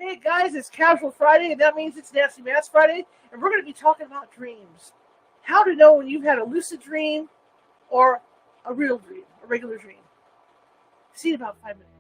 Hey guys, it's Casual Friday, and that means it's Nancy Matz Friday, and we're going to be talking about dreams. How to know when you've had a lucid dream or a real dream, a regular dream. See you in about 5 minutes.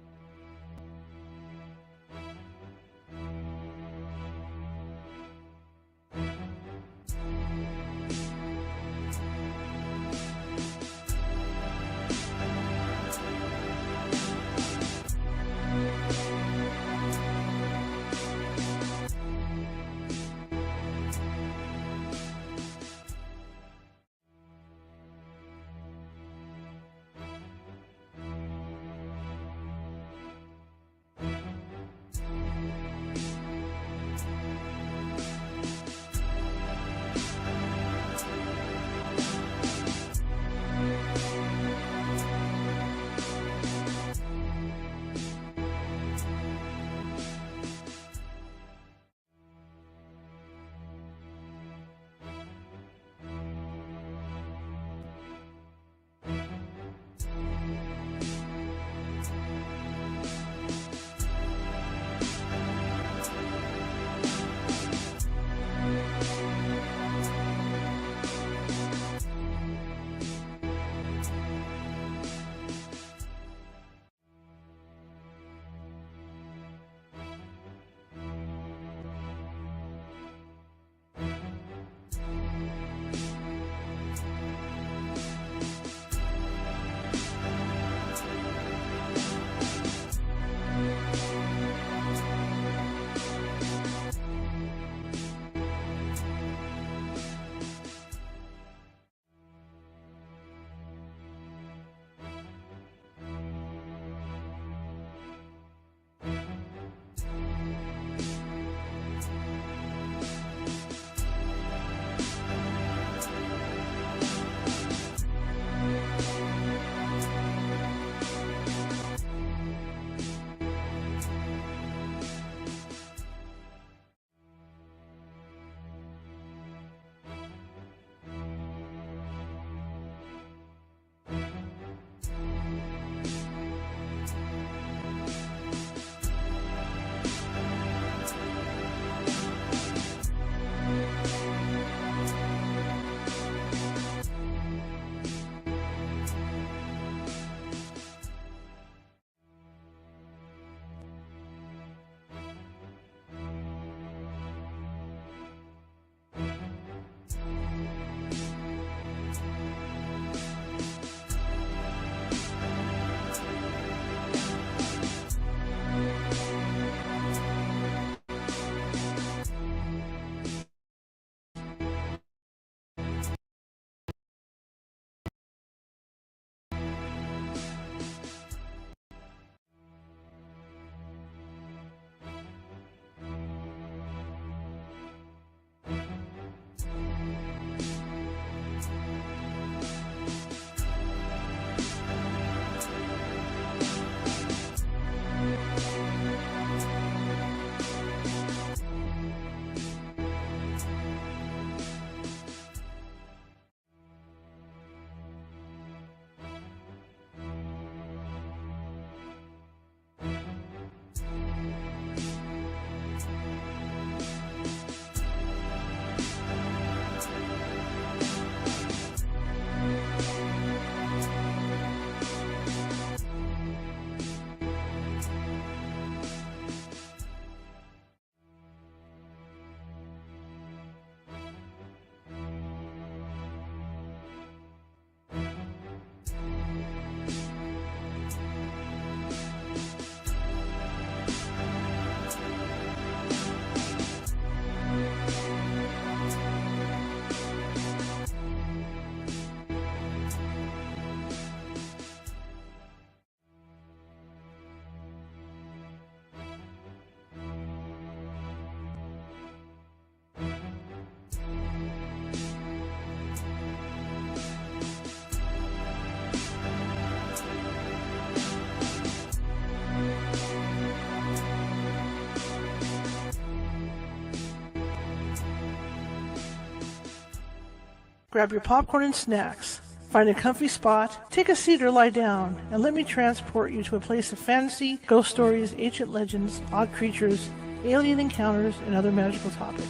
Grab your popcorn and snacks. Find a comfy spot, take a seat or lie down, and let me transport you to a place of fantasy, ghost stories, ancient legends, odd creatures, alien encounters, and other magical topics.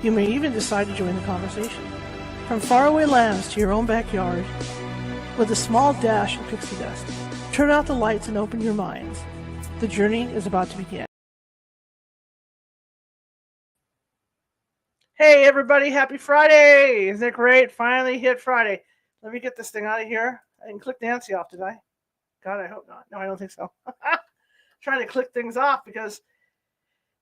You may even decide to join the conversation. From faraway lands to your own backyard, with a small dash of pixie dust, turn out the lights and open your minds. The journey is about to begin. Hey everybody, happy Friday! Isn't it great? Finally hit Friday. Let me get this thing out of here. I didn't click Nancy off, did I? God, I hope not. No, I don't think so. Trying to click things off because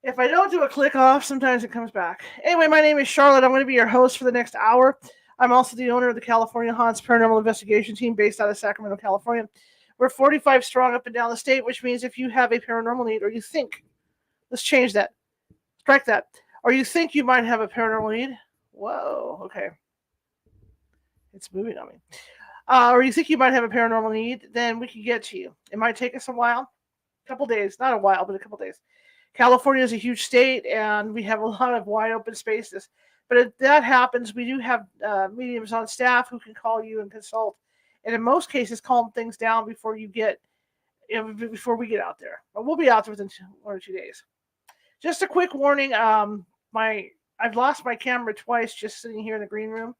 if I don't do a click off, sometimes it comes back. Anyway, my name is Charlotte. I'm going to be your host for the next hour. I'm also the owner of the California Haunts Paranormal Investigation Team based out of Sacramento, California. We're 45 strong up and down the state, which means if you have a paranormal need or you think, let's change that, strike that, or you think you might have a paranormal need, whoa, okay. It's moving on me. Or you think you might have a paranormal need, then we can get to you. It might take us a while, a couple days, not a while, but a couple days. California is a huge state, and we have a lot of wide open spaces. But if that happens, we do have mediums on staff who can call you and consult, and in most cases, calm things down before we get out there. But we'll be out there within 1 or 2 days. Just a quick warning: I've lost my camera twice just sitting here in the green room.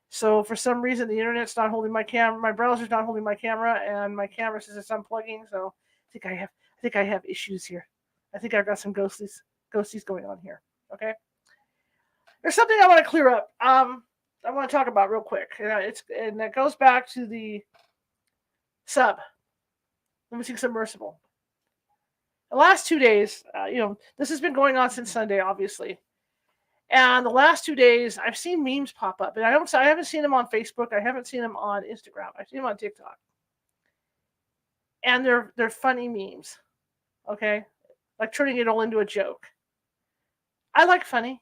So for some reason, the internet's not holding my camera. My browser's not holding my camera, and my camera says it's unplugging. So I think I have issues here. I think I've got some ghosties going on here. Okay. There's something I want to clear up. I want to talk about real quick, and that goes back to the sub. Let me see submersible. The last 2 days, this has been going on since Sunday, obviously. And the last 2 days, I've seen memes pop up, and I haven't seen them on Facebook. I haven't seen them on Instagram. I've seen them on TikTok, and they're funny memes, okay, like turning it all into a joke. I like funny,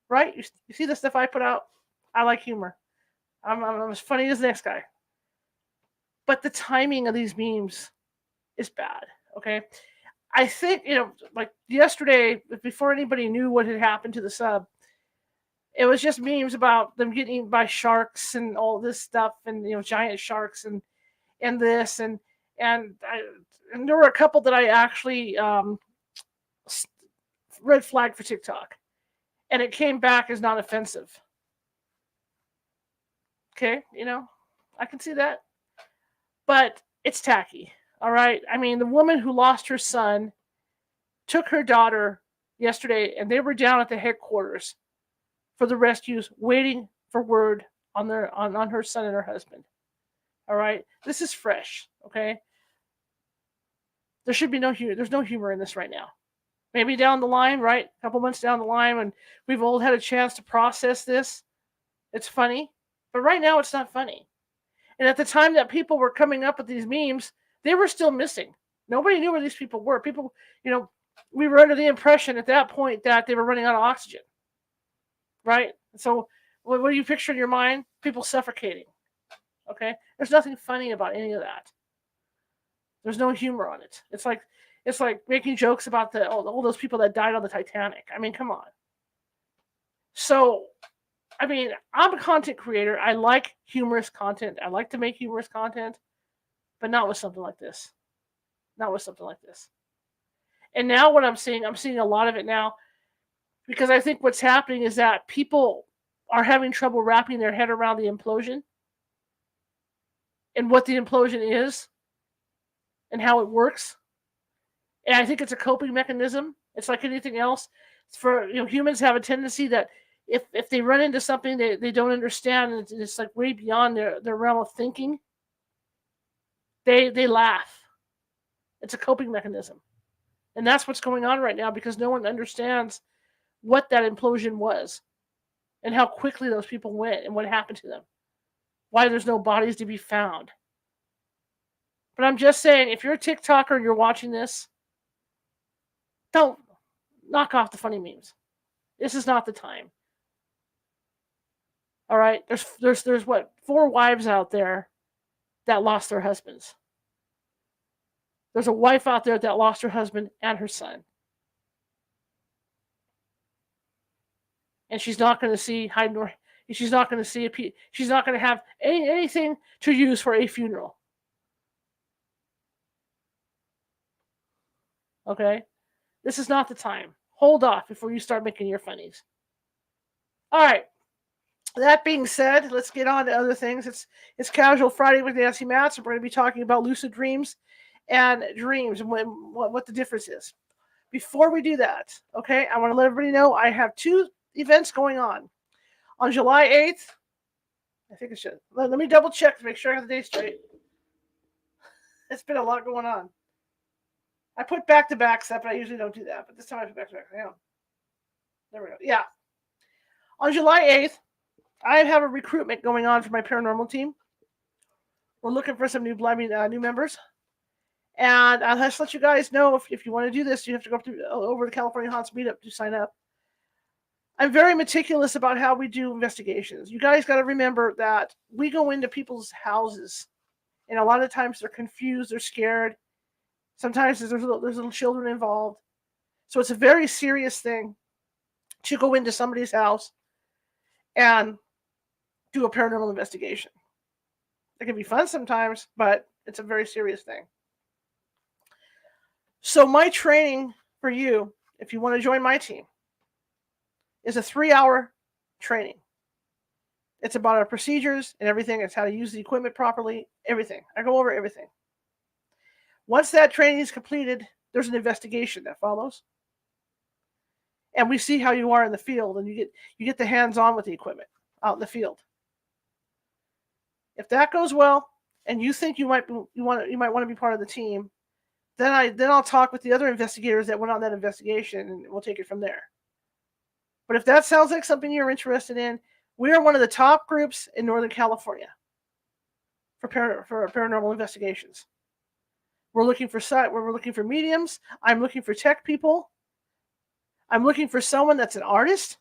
right? You see the stuff I put out. I like humor. I'm as funny as the next guy, but the timing of these memes is bad. Okay, I think like yesterday, before anybody knew what had happened to the sub. It was just memes about them getting eaten by sharks and all this stuff, and giant sharks and this and there were a couple that I actually red flagged for TikTok, and it came back as not offensive. Okay, I can see that, but it's tacky. All right, I mean the woman who lost her son took her daughter yesterday, and they were down at the headquarters for the rescues, waiting for word on her son and her husband. All right, this is fresh. Okay, there should be no humor. There's no humor in this right now. Maybe down the line, right? A couple months down the line, when we've all had a chance to process this, it's funny. But right now, it's not funny. And at the time that people were coming up with these memes, they were still missing. Nobody knew where these people were. People, we were under the impression at that point that they were running out of oxygen. Right? So what do you picture in your mind? People suffocating. Okay? There's nothing funny about any of that. There's no humor on it. It's like making jokes about all those people that died on the Titanic. I mean, come on. So, I mean, I'm a content creator. I like humorous content. I like to make humorous content, but not with something like this. Not with something like this. And now what I'm seeing a lot of it now, because I think what's happening is that people are having trouble wrapping their head around the implosion and what the implosion is and how it works. And I think it's a coping mechanism. It's like anything else. It's for humans have a tendency that if they run into something they don't understand, and it's like way beyond their realm of thinking, they laugh. It's a coping mechanism. And that's what's going on right now, because no one understands what that implosion was and how quickly those people went and what happened to them. Why there's no bodies to be found. But I'm just saying, if you're a TikToker and you're watching this, don't knock off the funny memes. This is not the time. All right? There's what, 4 wives out there that lost their husbands. There's a wife out there that lost her husband and her son. And she's not going to see she's not going to see she's not going to have anything to use for a funeral. Okay? This is not the time. Hold off before you start making your funnies. All right. That being said, let's get on to other things. It's Casual Friday with Nancy Matz, and we're going to be talking about lucid dreams and dreams and what the difference is. Before we do that, okay, I want to let everybody know I have 2 events going on. On July 8th, I think it should. Let me double check to make sure I have the date straight. It's been a lot going on. I put back-to-back stuff, but I usually don't do that. But this time I put back-to-back. Yeah. There we go. Yeah. On July 8th, I have a recruitment going on for my paranormal team. We're looking for some new members. And I'll just let you guys know if you want to do this, you have to go over to California Haunts Meetup to sign up. I'm very meticulous about how we do investigations. You guys got to remember that we go into people's houses, and a lot of times they're confused, they're scared. Sometimes there's little children involved. So it's a very serious thing to go into somebody's house and do a paranormal investigation. It can be fun sometimes, but it's a very serious thing. So my training for you, if you want to join my team, is a 3-hour training. It's about our procedures and everything. It's how to use the equipment properly, everything. I go over everything. Once that training is completed, there's an investigation that follows. And we see how you are in the field, and you get the hands-on with the equipment out in the field. If that goes well, and you think you might want to be part of the team, then I'll talk with the other investigators that went on that investigation, and we'll take it from there. But if that sounds like something you're interested in, we are one of the top groups in Northern California for paranormal investigations. We're looking for mediums. I'm looking for tech people. I'm looking for someone that's an artist,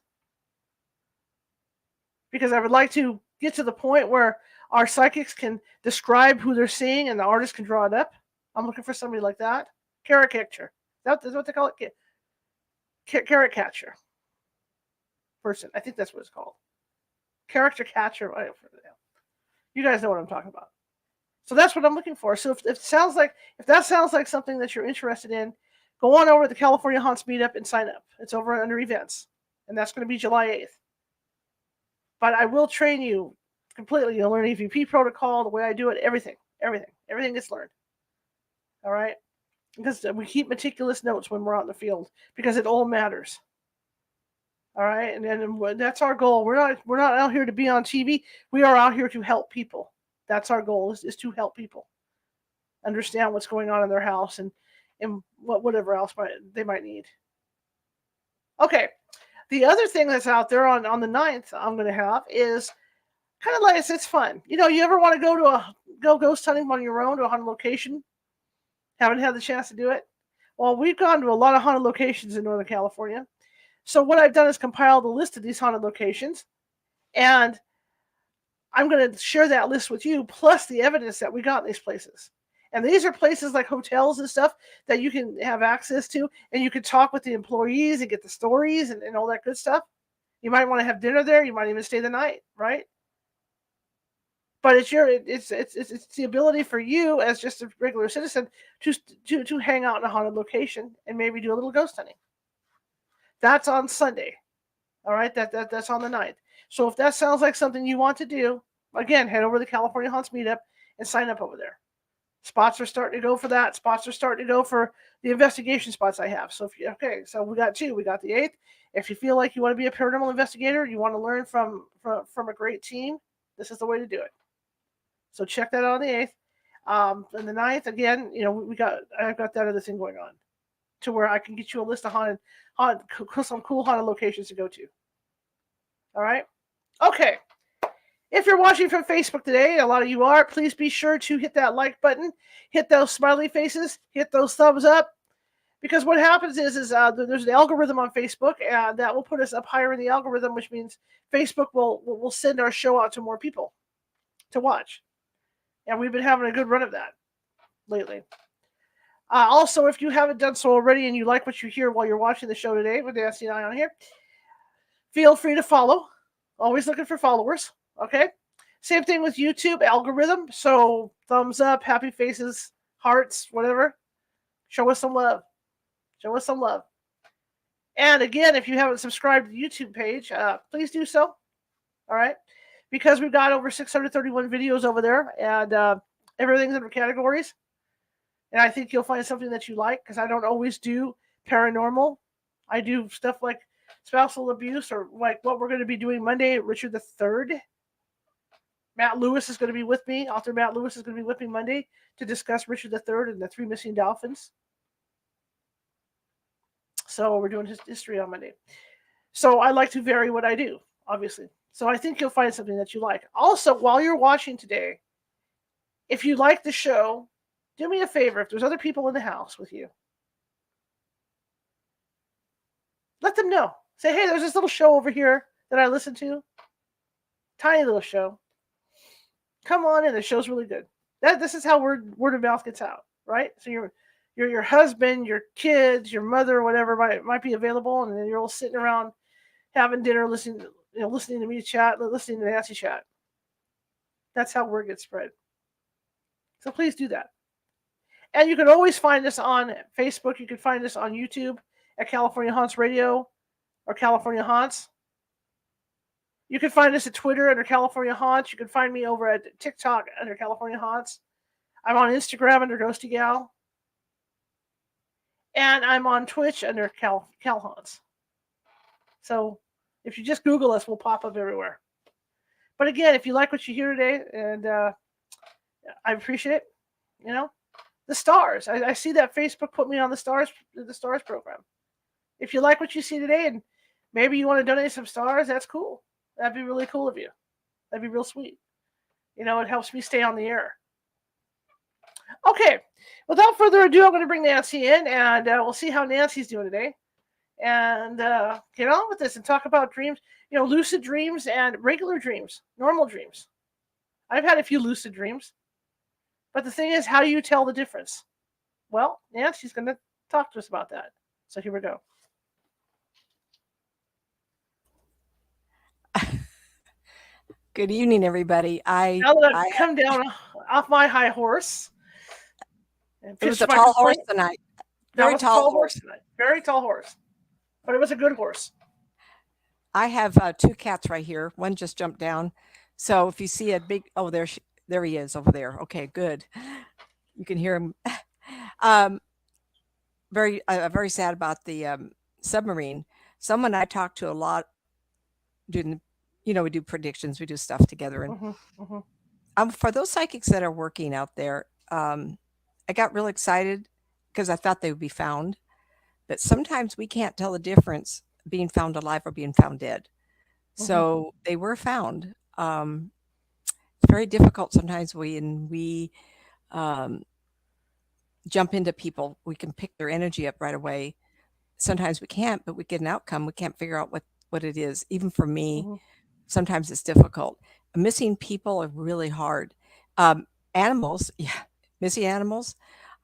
because I would like to get to the point where our psychics can describe who they're seeing and the artist can draw it up. I'm looking for somebody like that. Caricature. That's what they call it. Caricature person. I think that's what it's called. Character catcher. You guys know what I'm talking about. So that's what I'm looking for. So if that sounds like something that you're interested in, go on over to the California Haunts Meetup and sign up. It's over under events, and that's going to be July 8th. But I will train you completely. You'll learn EVP protocol, the way I do it, everything gets learned. All right, because we keep meticulous notes when we're out in the field, because it all matters. All right, and that's our goal. We're not out here to be on TV. We are out here to help people. That's our goal, is to help people understand what's going on in their house and whatever else they might need. Okay, the other thing that's out there on the 9th I'm going to have is kind of like it's fun. You ever want to go ghost hunting on your own to a haunted location? Haven't had the chance to do it? Well, we've gone to a lot of haunted locations in Northern California. So what I've done is compiled a list of these haunted locations, and I'm going to share that list with you, plus the evidence that we got in these places. And these are places like hotels and stuff that you can have access to, and you can talk with the employees and get the stories and all that good stuff. You might want to have dinner there. You might even stay the night, right? But it's the ability for you as just a regular citizen to hang out in a haunted location and maybe do a little ghost hunting. That's on Sunday. All right, that's on the 9th. So if that sounds like something you want to do, again, head over to the California Haunts Meetup and sign up over there. Spots are starting to go for that. Spots are starting to go for the investigation spots I have. So so we got 2. We got the 8th. If you feel like you want to be a paranormal investigator, you want to learn from a great team, this is the way to do it. So check that out on the 8th. And the 9th, again, I've got that other thing going on, to where I can get you a list of some cool haunted locations to go to. All right? Okay. If you're watching from Facebook today, a lot of you are, please be sure to hit that like button, hit those smiley faces, hit those thumbs up, because what happens is there's an algorithm on Facebook, and that will put us up higher in the algorithm, which means Facebook will send our show out to more people to watch. And we've been having a good run of that lately. Also, if you haven't done so already and you like what you hear while you're watching the show today with Nancy and I on here, feel free to follow. Always looking for followers. Okay? Same thing with YouTube algorithm. So thumbs up, happy faces, hearts, whatever. Show us some love. Show us some love. And again, if you haven't subscribed to the YouTube page, please do so. All right, because we've got over 631 videos over there, and everything's under categories. And I think you'll find something that you like, because I don't always do paranormal. I do stuff like spousal abuse, or like what we're going to be doing Monday, Richard the Third. Matt Lewis is going to be with me. Author Matt Lewis is going to be with me Monday to discuss Richard the Third and the 3 missing dolphins. So we're doing his history on Monday. So I like to vary what I do, obviously. So I think you'll find something that you like. Also, while you're watching today, if you like the show, do me a favor. If there's other people in the house with you, let them know. Say, hey, there's this little show over here that I listen to. Tiny little show. Come on in. The show's really good. This is how word of mouth gets out, right? So your husband, your kids, your mother, whatever might be available, and then you're all sitting around having dinner, listening to me chat, listening to Nancy chat. That's how word gets spread. So please do that. And you can always find us on Facebook. You can find us on YouTube at California Haunts Radio or California Haunts. You can find us at Twitter under California Haunts. You can find me over at TikTok under California Haunts. I'm on Instagram under Ghosty Gal. And I'm on Twitch under Cal Haunts. So if you just Google us, we'll pop up everywhere. But again, if you like what you hear today, and I appreciate it, the stars. I see that Facebook put me on the stars program. If you like what you see today, and maybe you want to donate some stars, that's cool. That'd be really cool of you. That'd be real sweet. It helps me stay on the air. Okay, without further ado, I'm going to bring Nancy in, and we'll see how Nancy's doing today. And get on with this and talk about dreams, lucid dreams and regular dreams, normal dreams. I've had a few lucid dreams. But the thing is, how do you tell the difference? Well, Nancy's going to talk to us about that. So here we go. Good evening, everybody. Now that I've come down off my high horse. It was a tall horse tonight. Very tall horse tonight. Very tall horse. But it was a good horse. I have 2 cats right here. One just jumped down. So if you see a big, there he is over there. Okay, good. You can hear him. Very sad about the submarine. Someone I talked to a lot, doing, we do predictions, we do stuff together, and for those psychics that are working out there, I got real excited because I thought they would be found, but sometimes we can't tell the difference being found alive or being found dead. So they were found. It's very difficult sometimes when we jump into people. We can pick their energy up right away. Sometimes we can't, but we get an outcome. We can't figure out what it is. Even for me, sometimes it's difficult. Missing people are really hard. Animals, missing animals,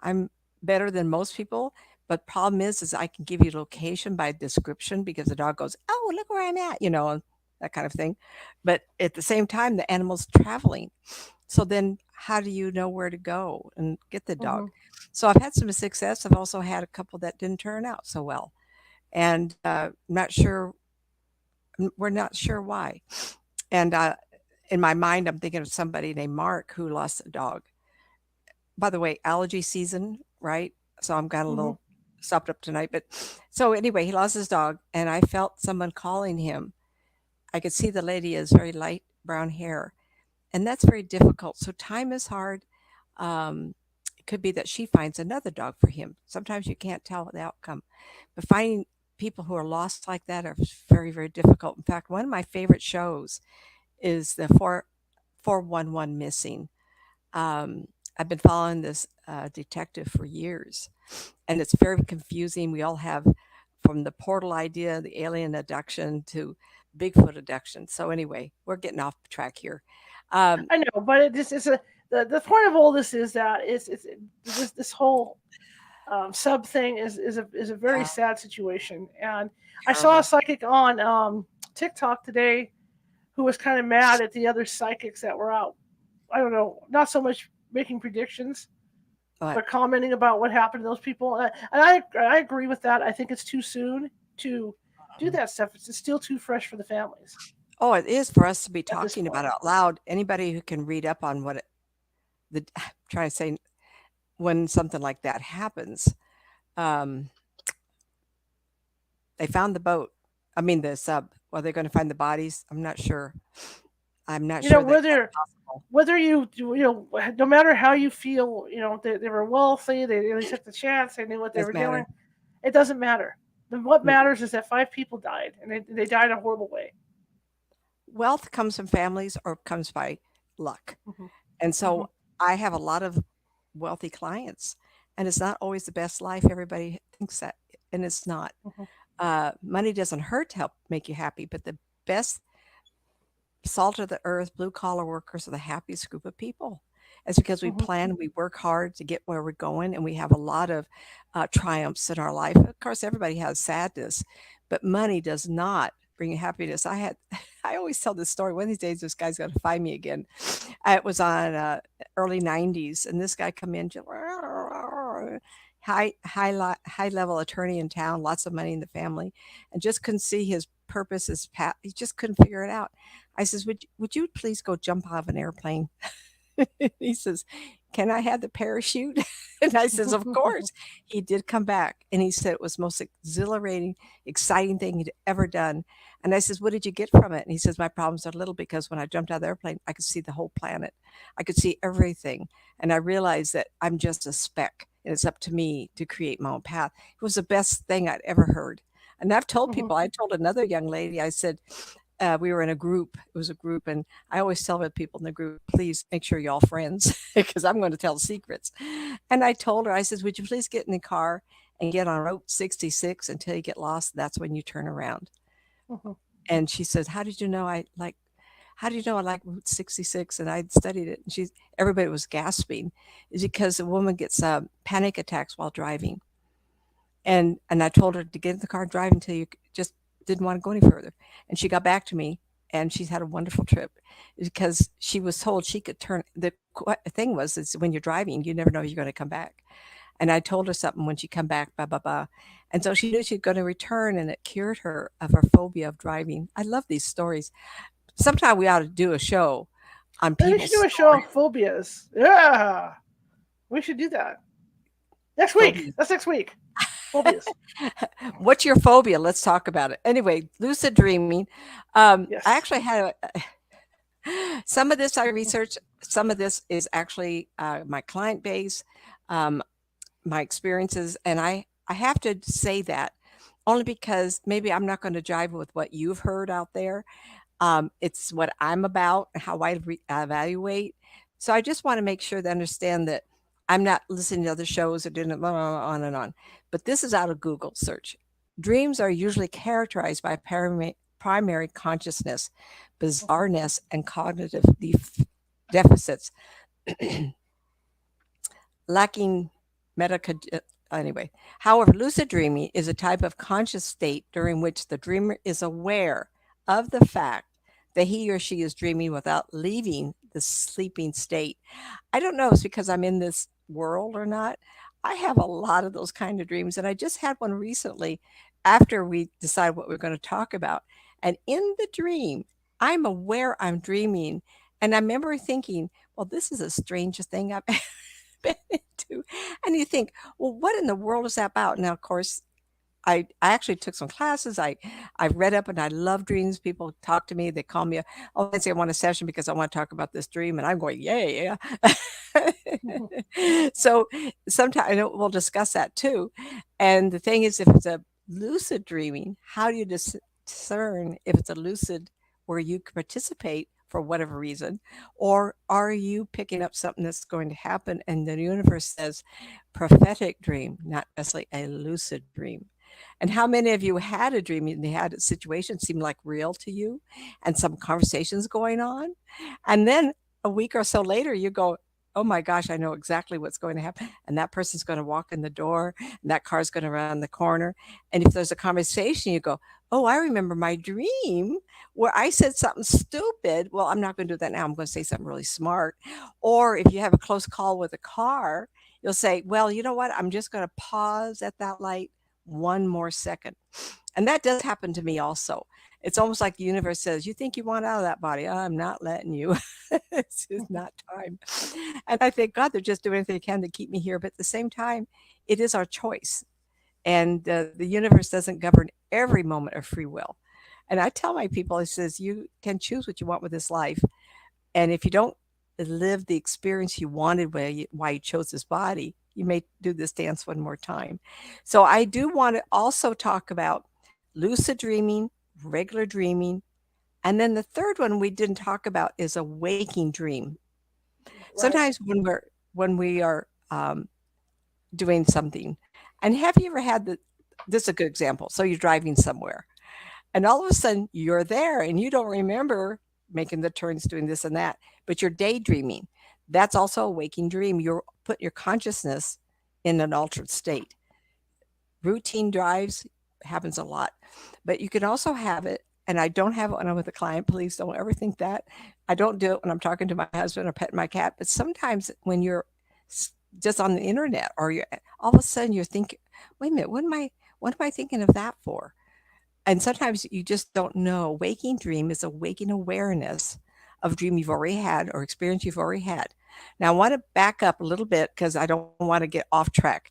I'm better than most people. But problem is I can give you location by description, because the dog goes, oh, look where I'm at, that kind of thing. But at the same time, the animal's traveling. So then how do you know where to go and get the dog? So I've had some success. I've also had a couple that didn't turn out so well. And we're not sure why. And in my mind, I'm thinking of somebody named Mark who lost a dog. By the way, allergy season, right? So I'm got a little stopped up tonight. But so anyway, he lost his dog, and I felt someone calling him. I could see the lady has very light brown hair, and that's very difficult. So time is hard. It could be that she finds another dog for him. Sometimes you can't tell the outcome, but finding people who are lost like that are very, very difficult. In fact, one of my favorite shows is the 411 Missing. I've been following this detective for years, and it's very confusing. We all have, from the portal idea, the alien abduction, to Bigfoot abduction. So anyway, we're getting off track here. I know, but the point of all this is that this whole sub thing is a very sad situation. And I saw a psychic on TikTok today who was kind of mad at the other psychics that were out. I don't know, not so much making predictions, but commenting about what happened to those people. And I agree with that. I think it's too soon to do that stuff. It's still too fresh for the families Oh, it is for us to be at this talking point. about it out loud. Anybody who can read up on what it, the trying to say when something like that happens, um, they found the boat. I mean the sub. Well, they're going to find the bodies. I'm not sure. I'm not You know, sure that that's possible. whether no matter how you feel, they were wealthy, they took the chance, they knew what they Doesn't were doing. matter. It doesn't matter. What Mm-mm. matters is that 5 people died, and they died a horrible way. Wealth comes from families or comes by luck. Hmm. And Hmm. so I have a lot of wealthy clients, and it's not always the best life. Everybody thinks that, and it's not. Hmm. Money doesn't hurt to help make you happy, but the best salt of the earth, blue collar workers are the happiest group of people. It's because we Hmm. plan, we work hard to get where we're going, and we have a lot of triumphs in our life. Of course, everybody has sadness, but money does not bring you happiness. I always tell this story. One of these days, this guy's going to find me again. It was on early '90s, and this guy come in, high level attorney in town, lots of money in the family, and just couldn't see his purpose, his path. He just couldn't figure it out. I says, would you please go jump out of an airplane? He says, can I have the parachute? And I says, of course. He did come back, and he said it was the most exhilarating, exciting thing he'd ever done. And I says, what did you get from it? And he says, my problems are little because when I jumped out of the airplane, I could see the whole planet. I could see everything. And I realized that I'm just a speck, and it's up to me to create my own path. It was the best thing I'd ever heard. And I've told Hmm. people, I told another young lady, I said, we were in a group. It was a group, and I always tell the people in the group, please make sure you're all friends because I'm going to tell secrets. And I told her, I said, would you please get in the car and get on Route 66 until you get lost? That's when you turn around. Hmm. And she says, how did you know I like? How do you know I like Route 66? And I'd studied it. And everybody was gasping, is because a woman gets panic attacks while driving. And I told her to get in the car and drive until you just didn't want to go any further. And she got back to me, and she's had a wonderful trip because she was told she could turn. The thing was, is when you're driving, you never know if you're going to come back. And I told her something when she come back, blah blah blah, and so she knew she's going to return, and it cured her of her phobia of driving. I love these stories. Sometime we ought to do a show on Then we should do people's a show on stories, phobias. Yeah, we should do that next week. phobias. That's next week. Phobias. What's your phobia? Let's talk about it. Anyway, lucid dreaming. I Yes. actually had some of this I researched. Some of this is actually my client base, um, my experiences, and I have to say that only because maybe I'm not going to jive with what you've heard out there. It's what I'm about, how evaluate. So I just want to make sure they understand that I'm not listening to other shows or doing it on and on. But this is out of Google search. Dreams are usually characterized by primary consciousness, Hmm. bizarreness, and cognitive deficits, lacking medical. Anyway, however, lucid dreaming is a type of conscious state during which the dreamer is aware of the fact that he or she is dreaming without leaving the sleeping state. I don't know if it's because I'm in this world or not. I have a lot of those kind of dreams, and I just had one recently after we decided what we're going to talk about. And in the dream, I'm aware I'm dreaming, and I remember thinking, well, this is the strangest thing I've been into. And you think, well, what in the world is that about? Now, of course, I actually took some classes. I read up and I love dreams. People talk to me. They call me, oh, Nancy, I want a session because I want to talk about this dream. And I'm going, yeah, Hmm. yeah. So sometimes I know we'll discuss that too. And the thing is, if it's a lucid dreaming, how do you discern if it's a lucid where you can participate for whatever reason, or are you picking up something that's going to happen and the universe says prophetic dream, not necessarily a lucid dream? And how many of you had a dream and you had a situation seem like real to you and some conversations going on? And then a week or so later, you go, oh my gosh, I know exactly what's going to happen. And that person's going to walk in the door and that car's going to run the corner. And if there's a conversation, you go, oh, I remember my dream where I said something stupid. Well, I'm not going to do that now. I'm going to say something really smart. Or if you have a close call with a car, you'll say, well, you know what? I'm just going to pause at that light one more second. And that does happen to me also. It's almost like the universe says, "You think you want out of that body? I'm not letting you. It's just not time." And I think, God, they're just doing everything they can to keep me here. But at the same time, it is our choice. And the universe doesn't govern every moment of free will. And I tell my people, it says, you can choose what you want with this life. And if you don't live the experience you wanted, why you chose this body, you may do this dance one more time. So I do want to also talk about lucid dreaming, regular dreaming, and then the third one we didn't talk about is a waking dream. Right. Sometimes when we are doing something, and have you ever had the? This is a good example. So you're driving somewhere, and all of a sudden you're there, and you don't remember making the turns, doing this and that, but you're daydreaming. That's also a waking dream. You're putting your consciousness in an altered state. Routine drives happens a lot, but you can also have it. And I don't have it when I'm with a client. Please don't ever think that. I don't do it when I'm talking to my husband or petting my cat. But sometimes when you're just on the internet, or you're all of a sudden you're thinking, "Wait a minute, what am I thinking of that for?" And sometimes you just don't know. Waking dream is a waking awareness of dream you've already had or experience you've already had. Now I want to back up a little bit because I don't want to get off track.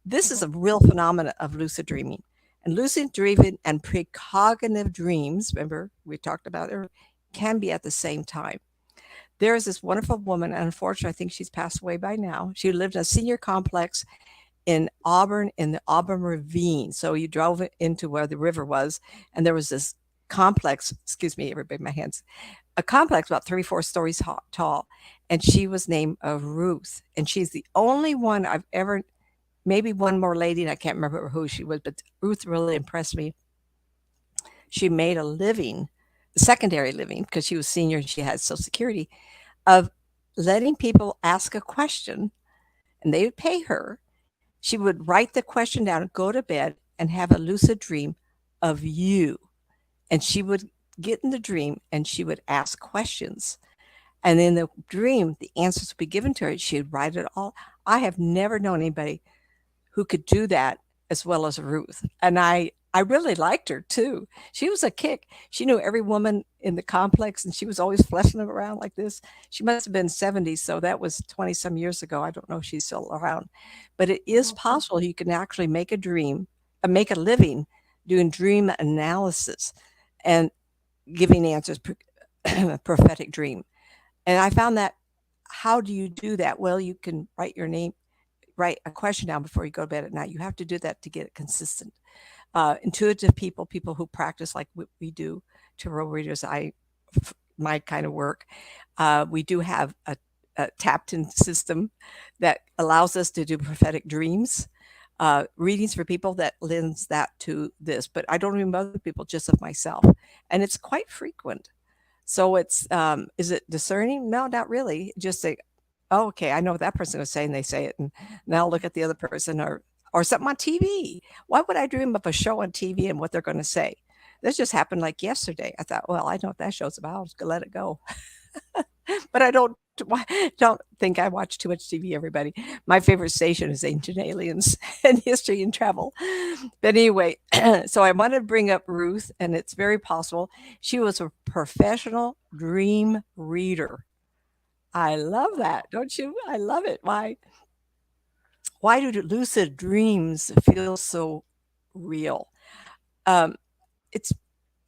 This is a Mm-hmm. real phenomena of lucid dreaming. And lucid dreaming and precognitive dreams, remember we talked about it, can be at the same time. There is this wonderful woman, and unfortunately, I think she's passed away by now. She lived in a senior complex in Auburn, in the Auburn Ravine. So you drove into where the river was, and there was this complex, excuse me, everybody, my hands, a complex about 3 or 4 stories tall. And she was named Ruth. And she's the only one I've ever, maybe one more lady, and I can't remember who she was, but Ruth really impressed me. She made a living, secondary living, because she was senior and she had Social Security, of letting people ask a question and they would pay her. She would write the question down, go to bed, and have a lucid dream of you. And she would get in the dream and she would ask questions. And in the dream, the answers would be given to her. She'd write it all. I have never known anybody who could do that as well as Ruth. And I really liked her too. She was a kick. She knew every woman in the complex and she was always fleshing them around like this. She must have been 70, so that was 20 some years ago. I don't know if she's still around. But it is Mm-hmm. possible you can actually make a dream, make a living doing dream analysis and giving answers, prophetic dream. And I found that, how do you do that? Well, you can write your name, write a question down before you go to bed at night. You have to do that to get it consistent. Intuitive people, people who practice like we do, tarot readers, my kind of work, we do have a tapped in system that allows us to do prophetic dreams, readings for people that lends that to this. But I don't remember other people, just of myself. And it's quite frequent. So it's, is it discerning? No, not really. Just say, oh, okay, I know what that person was saying. They say it, and now look at the other person, or something on TV. Why would I dream of a show on TV and what they're going to say? This just happened like yesterday. I thought, well, I know what that show's about. I'll just let it go. But I don't think I watch too much TV. Everybody, my favorite station is Ancient Aliens and History and Travel. But anyway, so I wanted to bring up Ruth, and it's very possible she was a professional dream reader. I love Wow. that, don't you? I love it. Why do lucid dreams feel so real? Um, it's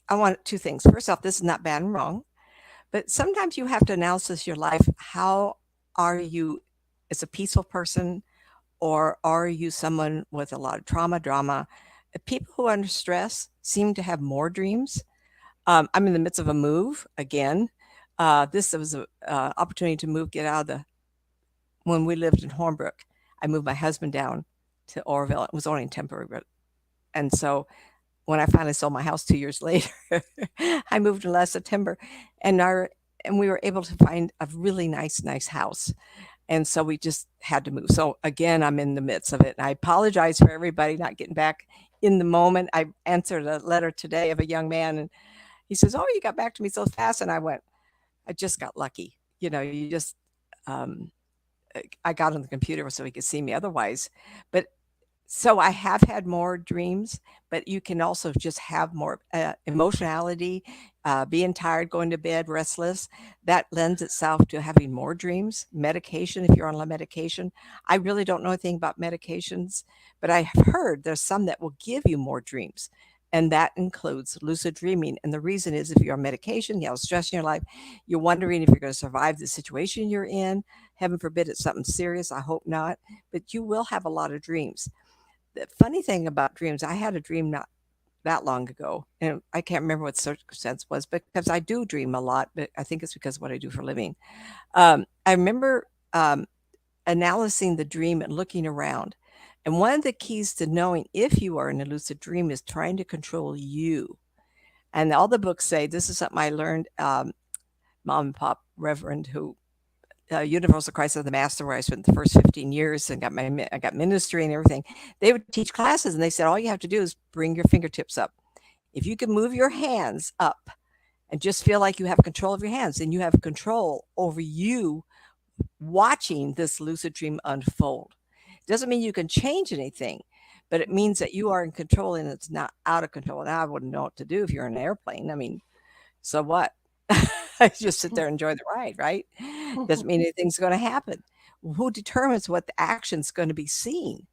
I want two things. First off, this is not bad and wrong, but sometimes you have to analysis your life. How are you as a peaceful person, or are you someone with a lot of trauma, drama? People who are under stress seem to have more dreams. I'm in the midst of a move again. This was an opportunity to move, get out of the when we lived in Hornbrook. I moved my husband down to Orville. It was only temporary, and so when I finally sold my house 2 years later, I moved in last September, and we were able to find a really nice house. And so we just had to move. So again, I'm in the midst of it. And I apologize for everybody not getting back in the moment. I answered a letter today of a young man, and he says, "Oh, you got back to me so fast." And I went, "I just got lucky. You know, you just um, I got on the computer so he could see me otherwise." But So I have had more dreams, but you can also just have more emotionality, being tired, going to bed, restless. That lends itself to having more dreams. Medication, if you're on a medication. I really don't know anything about medications, but I have heard there's some that will give you more dreams. And that includes lucid dreaming. And the reason is if you're on medication, you have stress in your life, you're wondering if you're going to survive the situation you're in. Heaven forbid it's something serious. I hope not. But you will have a lot of dreams. The funny thing about dreams, I had a dream not that long ago, and I can't remember what the circumstance was because I do dream a lot, but I think it's because of what I do for a living. I remember analyzing the dream and looking around. And one of the keys to knowing if you are in a lucid dream is trying to control you. And all the books say this is something I learned, mom and pop reverend who Universal Christ of the Master, where I spent the first 15 years and I got ministry and everything. They would teach classes, and they said all you have to do is bring your fingertips up. If you can move your hands up and just feel like you have control of your hands, then you have control over you watching this lucid dream unfold. It doesn't mean you can change anything, but it means that you are in control and it's not out of control. Now I wouldn't know what to do if you're in an airplane. I mean, so what? I just sit there and enjoy the ride, right? Doesn't mean anything's going to happen. Who determines what the action's going to be seen?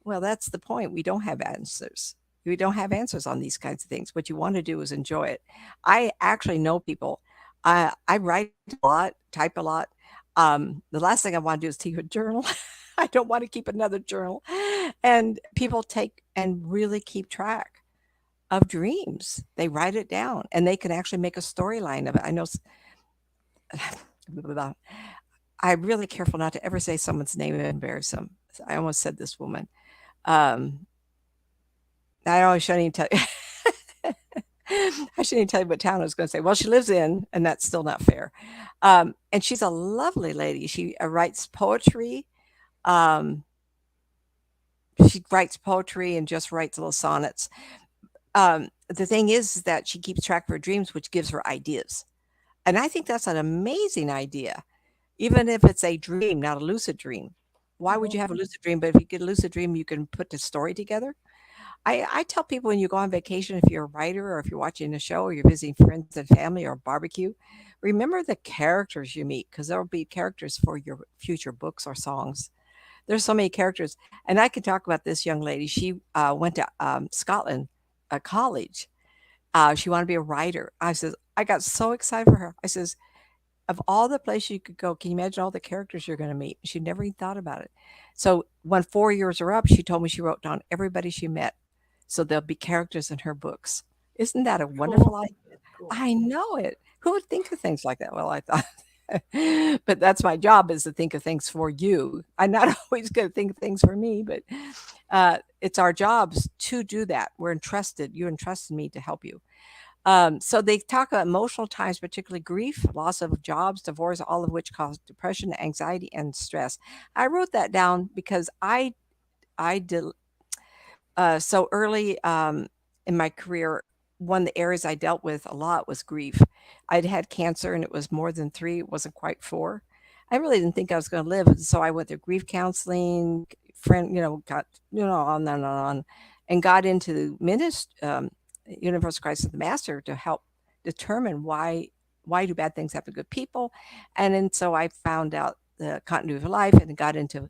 Well, that's the point. We don't have answers. We don't have answers on these kinds of things. What you want to do is enjoy it. I actually know people. I write a lot, type a lot. The last thing I want to do is keep a journal. I don't want to keep another journal. And people take and really keep track of dreams. They write it down and they can actually make a storyline of it. I know I'm really careful not to ever say someone's name and embarrass them. I almost said this woman. Um, I always shouldn't even tell you. I shouldn't even tell you what town I was going to say. Well, she lives in, and that's still not fair. And she's a lovely lady. She writes poetry. Um, she writes poetry and just writes little sonnets. The thing is that she keeps track of her dreams, which gives her ideas. And I think that's an amazing idea, even if it's a dream, not a lucid dream. Why would you have a lucid dream? But if you get a lucid dream, you can put the story together. I tell people when you go on vacation, if you're a writer or if you're watching a show or you're visiting friends and family or a barbecue, remember the characters you meet because there will be characters for your future books or songs. There's so many characters. And I can talk about this young lady. She went to Scotland, college. She wanted to be a writer. I says, I got so excited for her. I says, of all the places you could go, can you imagine all the characters you're going to meet? She never even thought about it. So when 4 years are up, she told me she wrote down everybody she met. So there'll be characters in her books. Isn't that a wonderful Cool. idea? Cool. I know it. Who would think of things like that? Well, I thought, but that's my job is to think of things for you. I'm not always going to think of things for me, but it's our jobs to do that. We're entrusted. You entrusted me to help you. So they talk about emotional times, particularly grief, loss of jobs, divorce, all of which cause depression, anxiety, and stress. I wrote that down because I did so early in my career. One of the areas I dealt with a lot was grief. I'd had cancer and it was more than three, it wasn't quite four. I really didn't think I was going to live. And so I went through grief counseling, friend, got, on and on, and got into Universal Christ of the Master to help determine why do bad things happen to good people. And then so I found out the continuity of life and got into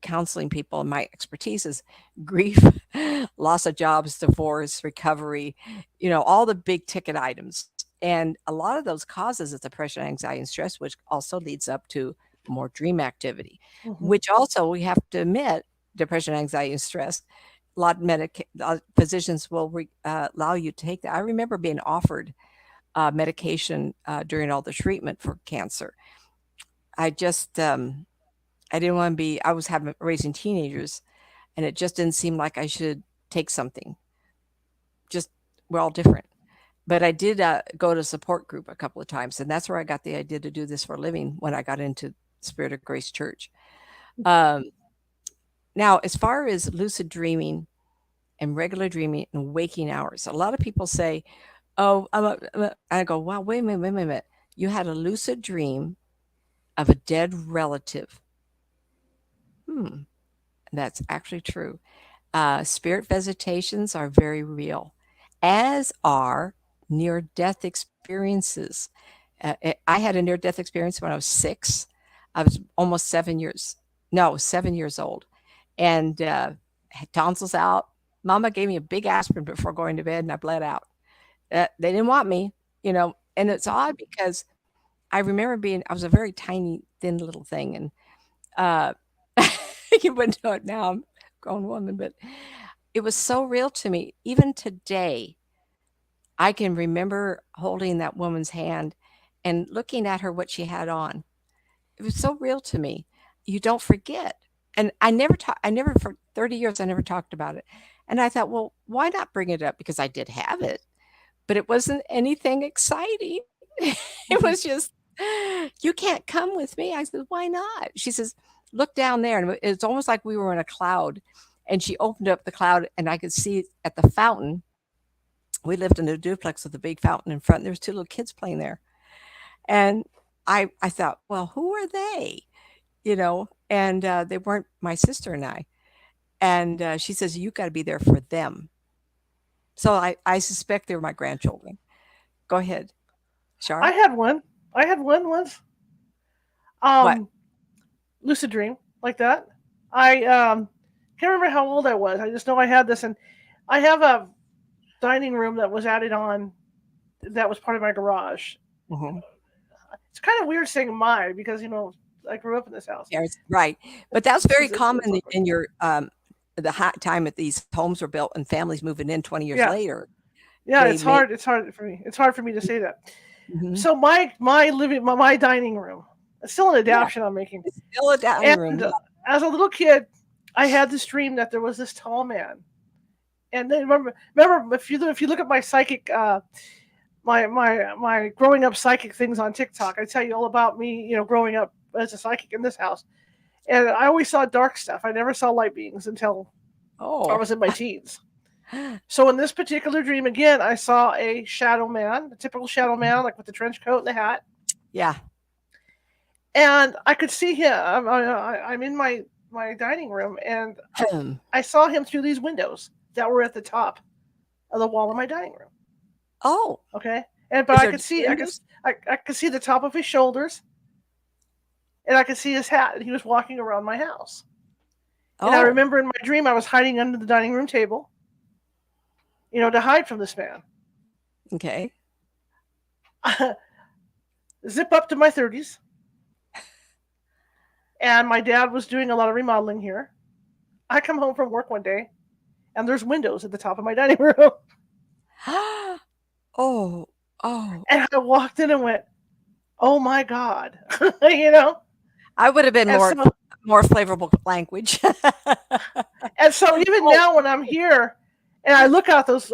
counseling people. And my expertise is grief, loss of jobs, divorce, recovery, all the big ticket items. And a lot of those causes is depression, anxiety, and stress, which also leads up to more dream activity, which also we have to admit depression, anxiety, and stress. A lot of physicians will allow you to take that. I remember being offered medication during all the treatment for cancer. I just I didn't want to be. I was having raising teenagers, and it just didn't seem like I should take something. Just we're all different. But I did go to support group a couple of times, and that's where I got the idea to do this for a living when I got into Spirit of Grace Church. Um, Now, as far as lucid dreaming and regular dreaming and waking hours, a lot of people say, "Oh," I go, "Wow, wait a minute, wait a minute. You had a lucid dream of a dead relative." That's actually true. Spirit visitations are very real, as are near death experiences. I had a near death experience when I was 6. I was almost 7 years, no, 7 years old. And had tonsils out. Mama gave me a big aspirin before going to bed and I bled out. They didn't want me, you know, and it's odd because I remember I was a very tiny, thin little thing. And uh, you wouldn't know it now. I'm a grown woman, but it was so real to me. Even today, I can remember holding that woman's hand and looking at her, what she had on. It was so real to me. You don't forget. And I never, for 30 years, I never talked about it. And I thought, well, why not bring it up? Because I did have it, but it wasn't anything exciting. It was Mhm. just, you can't come with me. I said, why not? She says, look down there. And it's almost like we were in a cloud. And she opened up the cloud and I could see at the fountain. We lived in a duplex with a big fountain in front. There was 2 little kids playing there. And I thought, well, who are they? You know, and they weren't my sister and I. And she says, you got to be there for them. So I suspect they were my grandchildren. Go ahead, I Shar. had one. I had one once. What? Um, lucid dream like that. I can't remember how old I was. I just know I had this, and I have a dining room that was added on that was part of my garage. Hmm. It's kind of weird saying my because I grew up in this house. Yes, right. But that's very It's common awkward. in your the hot time that these homes were built and families moving in 20 years Yeah, later. yeah. They It's make. hard. It's hard for me. It's hard for me to say that. Mhm. So my dining room. It's still an Yeah, adaptation I'm making. it's still a dining room. And Yeah. as a little kid, I had this dream that there was this tall man. And then remember if you look at my psychic my growing up psychic things on TikTok, I tell you all about me, growing up as a psychic in this house. And I always saw dark stuff. I never saw light beings until I Oh. was in my teens. So in this particular dream, again, I saw a shadow man, a typical shadow man, like with the trench coat and the hat, Yeah. and I could see him. I'm in my dining room, and I saw him through these windows that were at the top of the wall of my dining room. Oh, Okay, and but is I there could see windows? I could see the top of his shoulders, and I could see his hat, and he was walking around my house. And I Oh, remember in my dream, I was hiding under the dining room table, to hide from this man. okay. Zip up to my 30s, and my dad was doing a lot of remodeling here. I come home from work one day, and there's windows at the top of my dining room. Oh, oh. And I walked in and went, "Oh my god," you know. I would have been And so more flavorful language. and so even Oh, now when I'm here, and I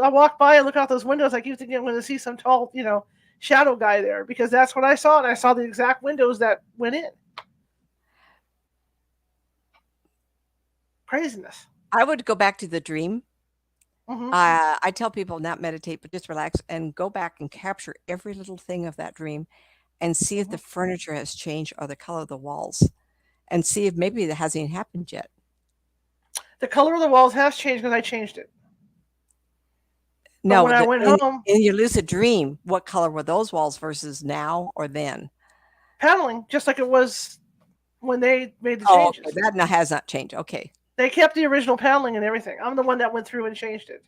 walk by and look out those windows, I keep thinking I'm going to see some tall, shadow guy there because that's what I saw, and I saw the exact windows that went in. Craziness. I would go back to the dream. Hmm. I tell people not meditate, but just relax and go back and capture every little thing of that dream and see if Hmm. the furniture has changed or the color of the walls and see if maybe that hasn't happened yet. The color of the walls has changed because I changed it. But No, when I went home, in your lucid dream, what color were those walls versus now or then? paneling just like it was when they made the Oh, okay. changes. That has not changed. Okay. They kept the original paneling and everything. I'm the one that went through and changed it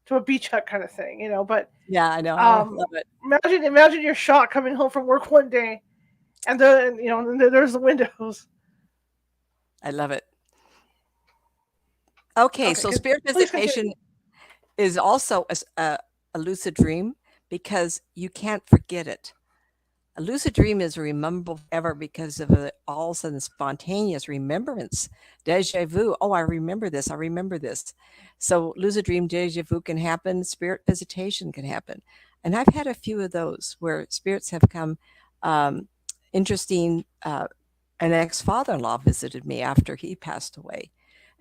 to a beach hut kind of thing. But Yeah, I know. Oh, um, love it. imagine your shock coming home from work one day, and then there's the windows. I love it. Okay, Okay, so spirit please continue. visitation is also a lucid dream because you can't forget it. A lucid dream is rememberable forever because of all of a sudden spontaneous remembrance, deja vu. Oh, I remember this. I remember this. So, lucid dream deja vu can happen. Spirit visitation can happen, and I've had a few of those where spirits have come. Um, Interesting. An ex father-in-law visited me after he passed away,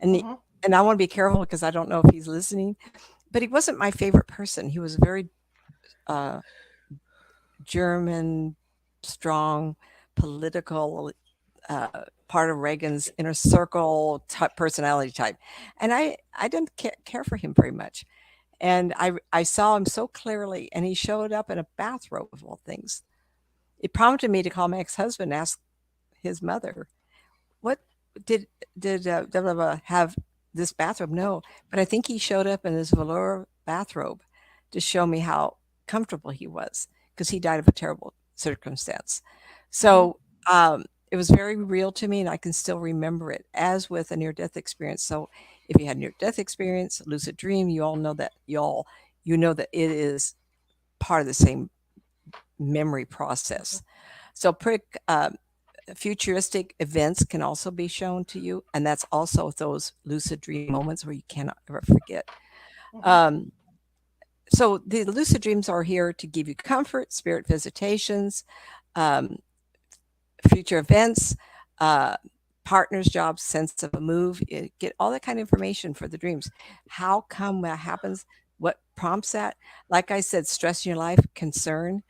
and Hmm. and I want to be careful because I don't know if he's listening. But he wasn't my favorite person. He was very uh, German, strong, political. part of Reagan's inner circle type personality type. And I didn't care for him very much. And I saw him so clearly, and he showed up in a bathrobe of all things. It prompted me to call my ex-husband and ask his mother, what did blah, blah, blah, have this bathrobe? No, but I think he showed up in this velour bathrobe to show me how comfortable he was, because he died of a terrible circumstance. Mm-hmm. So it was very real to me, and I can still remember it, as with a near-death experience. So if you had near-death experience, lucid dream, you all know that you know that it is part of the same memory process. So futuristic events can also be shown to you, and that's also those lucid dream moments where you cannot ever forget. Mm-hmm. Um, so the lucid dreams are here to give you comfort, spirit visitations, um, future events, uh, partners, jobs, sense of a move. You get all that kind of information for the dreams. How come that happens? What prompts that? Like I said, stress in your life, concern.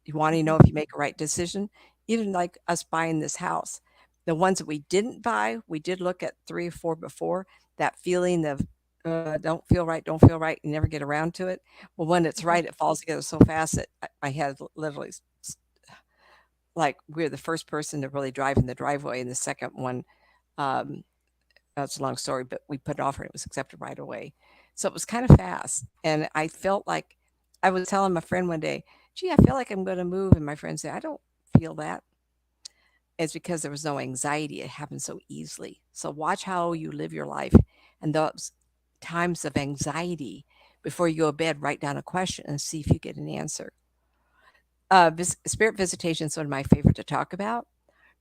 You want to Mm-hmm. know if you make a right decision. Even like us buying this house, the ones that we didn't buy, we did look at 3 or 4 before. That feeling of don't feel right, you never get around to it. Well, when it's Mm-hmm. right, it falls together so fast that my head literally, like, we're the first person to really drive in the driveway, and the second one, um, that's a long story, but we put an offer and it was accepted right away. So it was kind of fast. And I felt like I was telling my friend one day, gee, I feel like I'm going to move. And my friend said, I don't feel that. It's because there was no anxiety. It happened so easily. So watch how you live your life. And those times of anxiety, before you go to bed, write down a question and see if you get an answer. Spirit visitation is one of my favorite to talk about,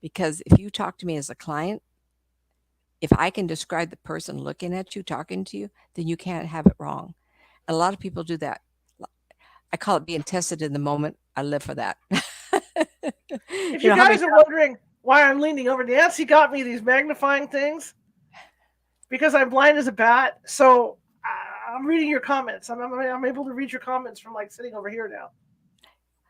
because if you talk to me as a client, if I can describe the person looking at you, talking to you, then you can't have it wrong. A lot of people do that. I call it being tested in the moment. I live for that. If You you know how many guys are wondering why I'm leaning over, Nancy got me these magnifying things because I'm blind as a bat. So I'm reading your comments. I'm able to read your comments from like sitting over here now.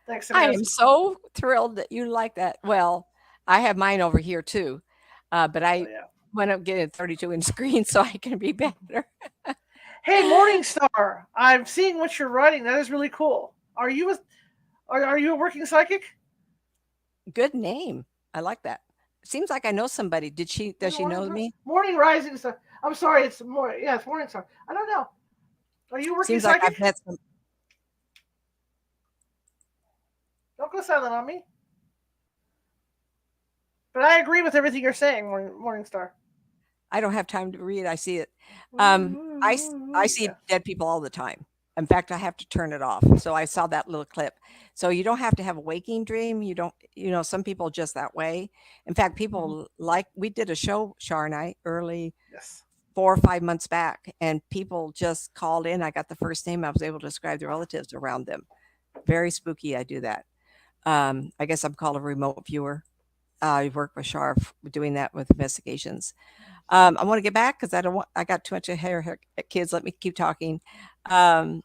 Thanks to I am Nancy. so thrilled that you like that. Well, I have mine over here too, but So I yeah. went up getting a 32-inch screen so I can be better. Hey, Morningstar. I'm seeing what you're writing. That is really cool. Are you a working psychic? Good name. I like that. Seems like I know somebody. Is Does it she know Morningstar? me? Morning Rising Star. I'm sorry, it's more. Yeah, it's Morningstar. I don't know. Are you a working Seems like psychic? I've met some. Don't go silent on me. But I agree with everything you're saying, Morningstar. I don't have time to read. I see it. I see Yeah. dead people all the time. In fact, I have to turn it off. So I saw that little clip. So you don't have to have a waking dream. You don't, some people just that way. In fact, Mm-hmm. people like, we did a show, Shar and I, early Yes. 4 or 5 months back, and people just called in. I got the first name. I was able to describe the relatives around them. Very spooky. I do that. I guess I'm called a remote viewer. I work with Shar doing that with investigations. I want to get back because I got too much of hair, kids. Let me keep talking. Um,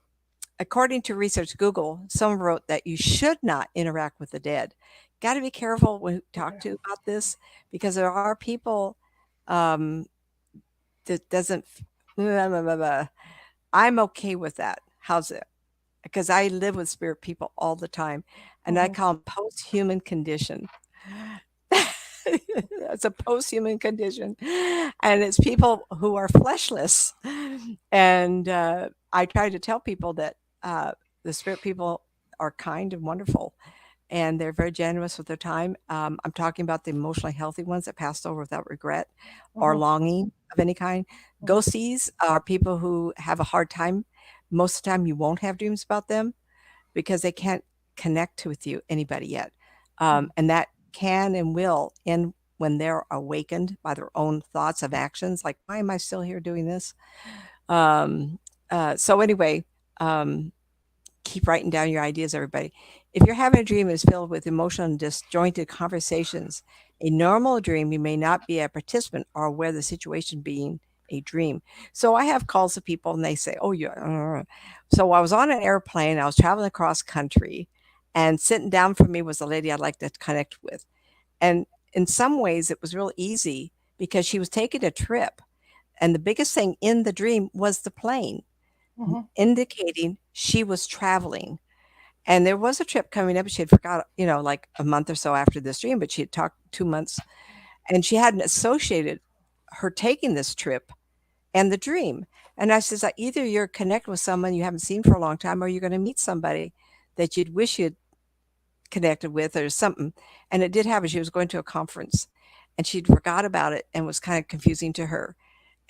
According to research, Google, someone wrote that you should not interact with the dead. Got to be careful when you talk Yeah. to about this, because there are people um, that doesn't. Blah, blah, blah, blah. I'm okay with that. How's it? Because I live with spirit people all the time, and I Mm-hmm. call them post-human condition. It's a post-human condition, and it's people who are fleshless. And I try to tell people that the spirit people are kind and wonderful, and they're very generous with their time. I'm talking about the emotionally healthy ones that passed over without regret or Mm-hmm. longing of any kind. Mm-hmm. Ghosties are people who have a hard time. Most of the time, you won't have dreams about them because they can't connect with you, anybody yet. And that can and will end when they're awakened by their own thoughts of actions, like, why am I still here doing this? Um, so anyway, um, keep writing down your ideas, everybody. If you're having a dream that is filled with emotional and disjointed conversations, a normal dream, you may not be a participant or aware of the situation being a dream. So I have calls of people and they say, oh, yeah. So I was on an airplane, I was traveling across country, and sitting down from me was a lady I'd like to connect with. And in some ways it was real easy because she was taking a trip, and the biggest thing in the dream was the plane, Mm-hmm. indicating she was traveling. And there was a trip coming up. She had forgot, like a month or so after this dream, but she had talked 2 months, and she hadn't associated her taking this trip and the dream. And I says, either you're connected with someone you haven't seen for a long time, or you're going to meet somebody that you'd wish you'd connected with or something. And it did happen. She was going to a conference, and she'd forgot about it and was kind of confusing to her.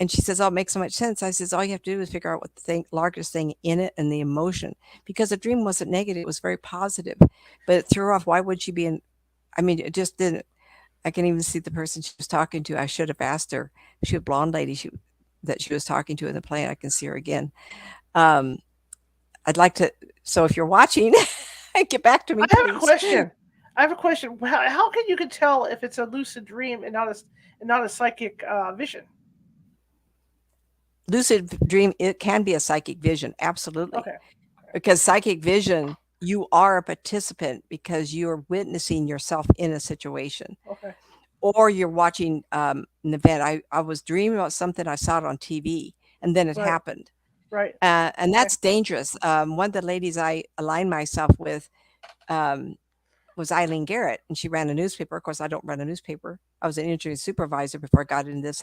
And she says, "Oh, it makes so much sense." I says, "All you have to do is figure out what the largest thing in it and the emotion, because the dream wasn't negative; it was very positive, but it threw her off. Why would she be in? I mean, it just didn't. I can even see the person she was talking to. I should have asked her. She was a blonde lady that she was talking to in the plane. I can see her again. Um, I'd like to. So if you're watching, get back to I me, have a please. question. I have a question. How can you can tell if it's a lucid dream and not a psychic vision? Lucid dream, it can be a psychic vision, absolutely. Okay. Because psychic vision, you are a participant because you're witnessing yourself in a situation, Okay. or you're watching an event. I was dreaming about something, I saw it on TV, and then it Right. happened. Right. And Okay. that's dangerous. One of the ladies I aligned myself with um, was Eileen Garrett, and she ran a newspaper. Of course, I don't run a newspaper. I was an engineering supervisor before I got into this.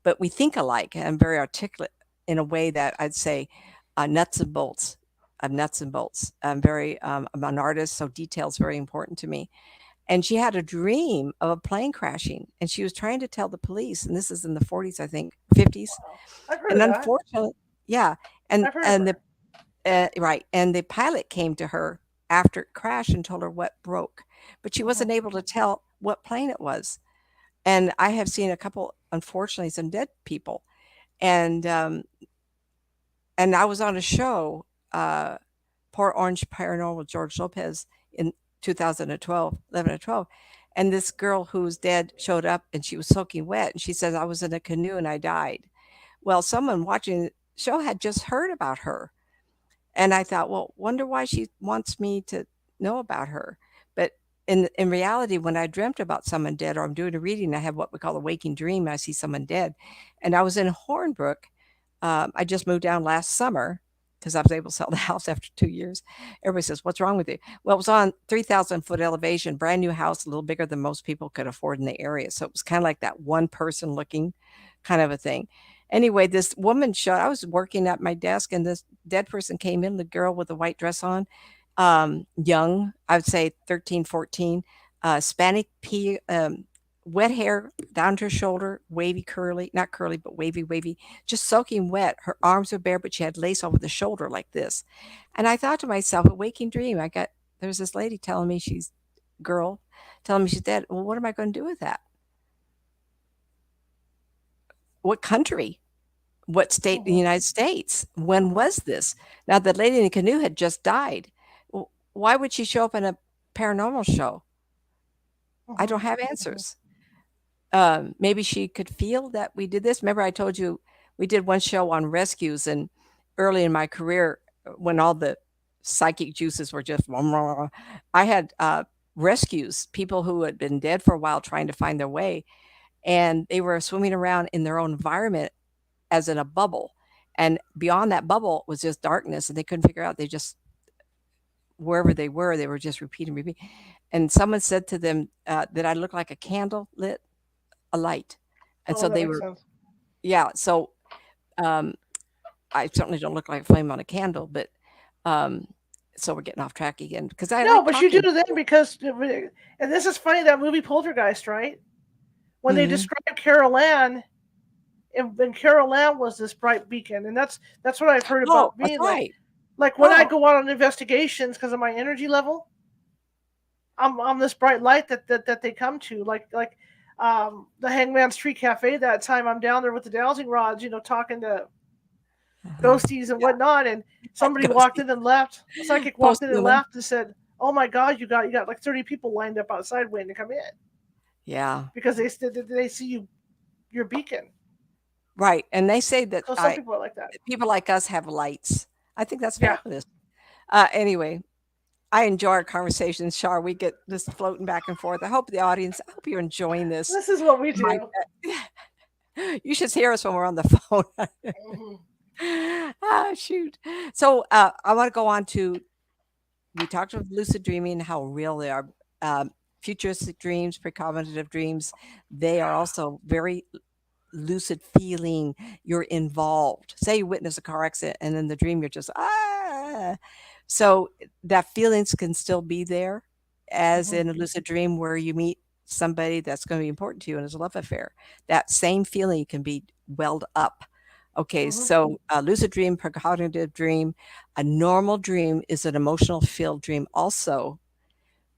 But we think alike. I'm very articulate in a way that I'd say nuts and bolts. I'm nuts and bolts. I'm an artist, so detail's very important to me. And she had a dream of a plane crashing, and she was trying to tell the police. And this is in the 40s, I think, 50s. Wow. I've heard And of that. unfortunately, yeah, and I've heard of and her. the right, and the pilot came to her after it crashed and told her what broke, but she Mm-hmm. wasn't able to tell what plane it was. And I have seen a couple, unfortunately, some dead people, and I was on a show, Port Orange Paranormal with George Lopez in 2012, 11 or 12, and this girl who was dead showed up, and she was soaking wet, and she says, "I was in a canoe and I died." Well, someone watching the show had just heard about her. And I thought, well, wonder why she wants me to know about her. But in reality, when I dreamt about someone dead, or I'm doing a reading, I have what we call a waking dream. I see someone dead, and I was in Hornbrook. I just moved down last summer because I was able to sell the house after 2 years. Everybody says, "What's wrong with you?" Well, it was on 3,000 foot elevation, brand new house, a little bigger than most people could afford in the area. So it was kind of like that one person looking kind of a thing. Anyway, this woman showed. I was working at my desk, and this dead person came in, the girl with the white dress on, young, I would say 13, 14, Hispanic, wet hair down to her shoulder, wavy, curly, not curly, but wavy, wavy, just soaking wet. Her arms were bare, but she had lace over the shoulder like this. And I thought to myself, a waking dream. There's this lady telling me girl, telling me she's dead. Well, what am I going to do with that? What country? What state in the Mm-hmm. United States? When Mm-hmm. was this? Now, the lady in the canoe had just died. Why would she show up in a paranormal show? I Mm-hmm. don't have Mm-hmm. answers. Maybe she could feel that we did this. Remember, I told you we did one show on rescues, and early in my career, when all the psychic juices were just, I had rescues, people who had been dead for a while trying to find their way, and they were swimming around in their own environment as in a bubble. And beyond that bubble was just darkness, and they couldn't figure out. They just, wherever they were just repeating, repeating. And someone said to them that I looked like a candle lit, a light. And Oh, so that they makes were, sense. yeah. So um, I certainly don't look like a flame on a candle, but um, so we're getting off track again because I No, like but you do talking. then because, and this is funny, that movie Poltergeist, right? When they Hmm. describe Carol Ann, and Carol Ann was this bright beacon, and that's what I've heard Oh, about that's me. right. Like when I Oh, go out on investigations because of my energy level, I'm this bright light that they come to. The Hangman's Tree Cafe. That time I'm down there with the dowsing rods, talking to uh-huh. ghosties and whatnot, and somebody walked Ghosty in and left. A psychic walked post in and human. left and said, "Oh my God, you got like 30 people lined up outside waiting to come in Yeah, because they see your beacon." right. And they say that So some people are like that. people like us have lights. I think that's Yeah. fabulous. Anyway, I enjoy our conversations, Shar. We get just floating back and forth. I hope you're enjoying this. This is what we My, do. you should hear us when we're on the phone. Mhm. Ah, shoot. So I want to go on to, we talked about lucid dreaming, how real they are. Um, Futuristic dreams, precognitive dreams, they are also very lucid feeling. You're involved. Say you witness a car accident and in the dream you're just, ah. So that feelings can still be there as Mhm. in a lucid dream where you meet somebody that's going to be important to you and it's a love affair. That same feeling can be welled up. Okay, Mhm. so a lucid dream, precognitive dream, a normal dream is an emotional filled dream also,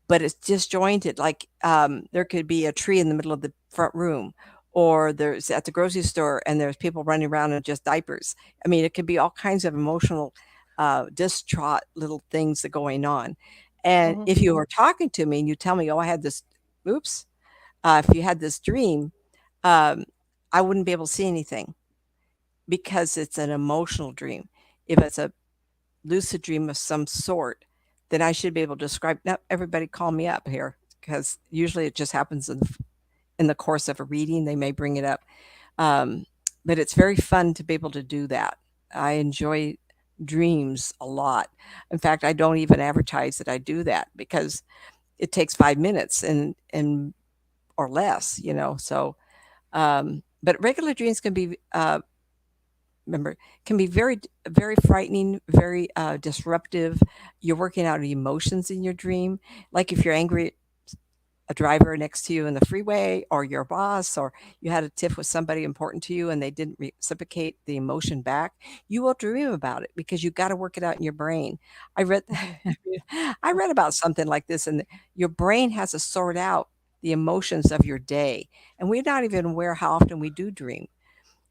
but it's disjointed. Like there could be a tree in the middle of the front room, or there's at the grocery store and there's people running around in just diapers. I mean, it could be all kinds of emotional, distraught little things that are going on. And Mhm. if you are talking to me and you tell me, "Oh, I had this," oops, if you had this dream, um, I wouldn't be able to see anything because it's an emotional dream. If it's a lucid dream of some sort, then I should be able to describe. Now, everybody, call me up here because usually it just happens in the course of a reading. They may bring it up, um, but it's very fun to be able to do that. I enjoy dreams a lot. In fact, I don't even advertise that I do that because it takes 5 minutes and or less, you know. So, but regular dreams can be remember, can be very frightening, very disruptive. You're working out emotions in your dream, like if you're angry at a driver next to you in the freeway or your boss, or you had a tiff with somebody important to you and they didn't reciprocate the emotion back, you will dream about it because you got to work it out in your brain. I read Mhm. I read about something like this, and your brain has to sort out the emotions of your day, and we're not even aware how often we do dream.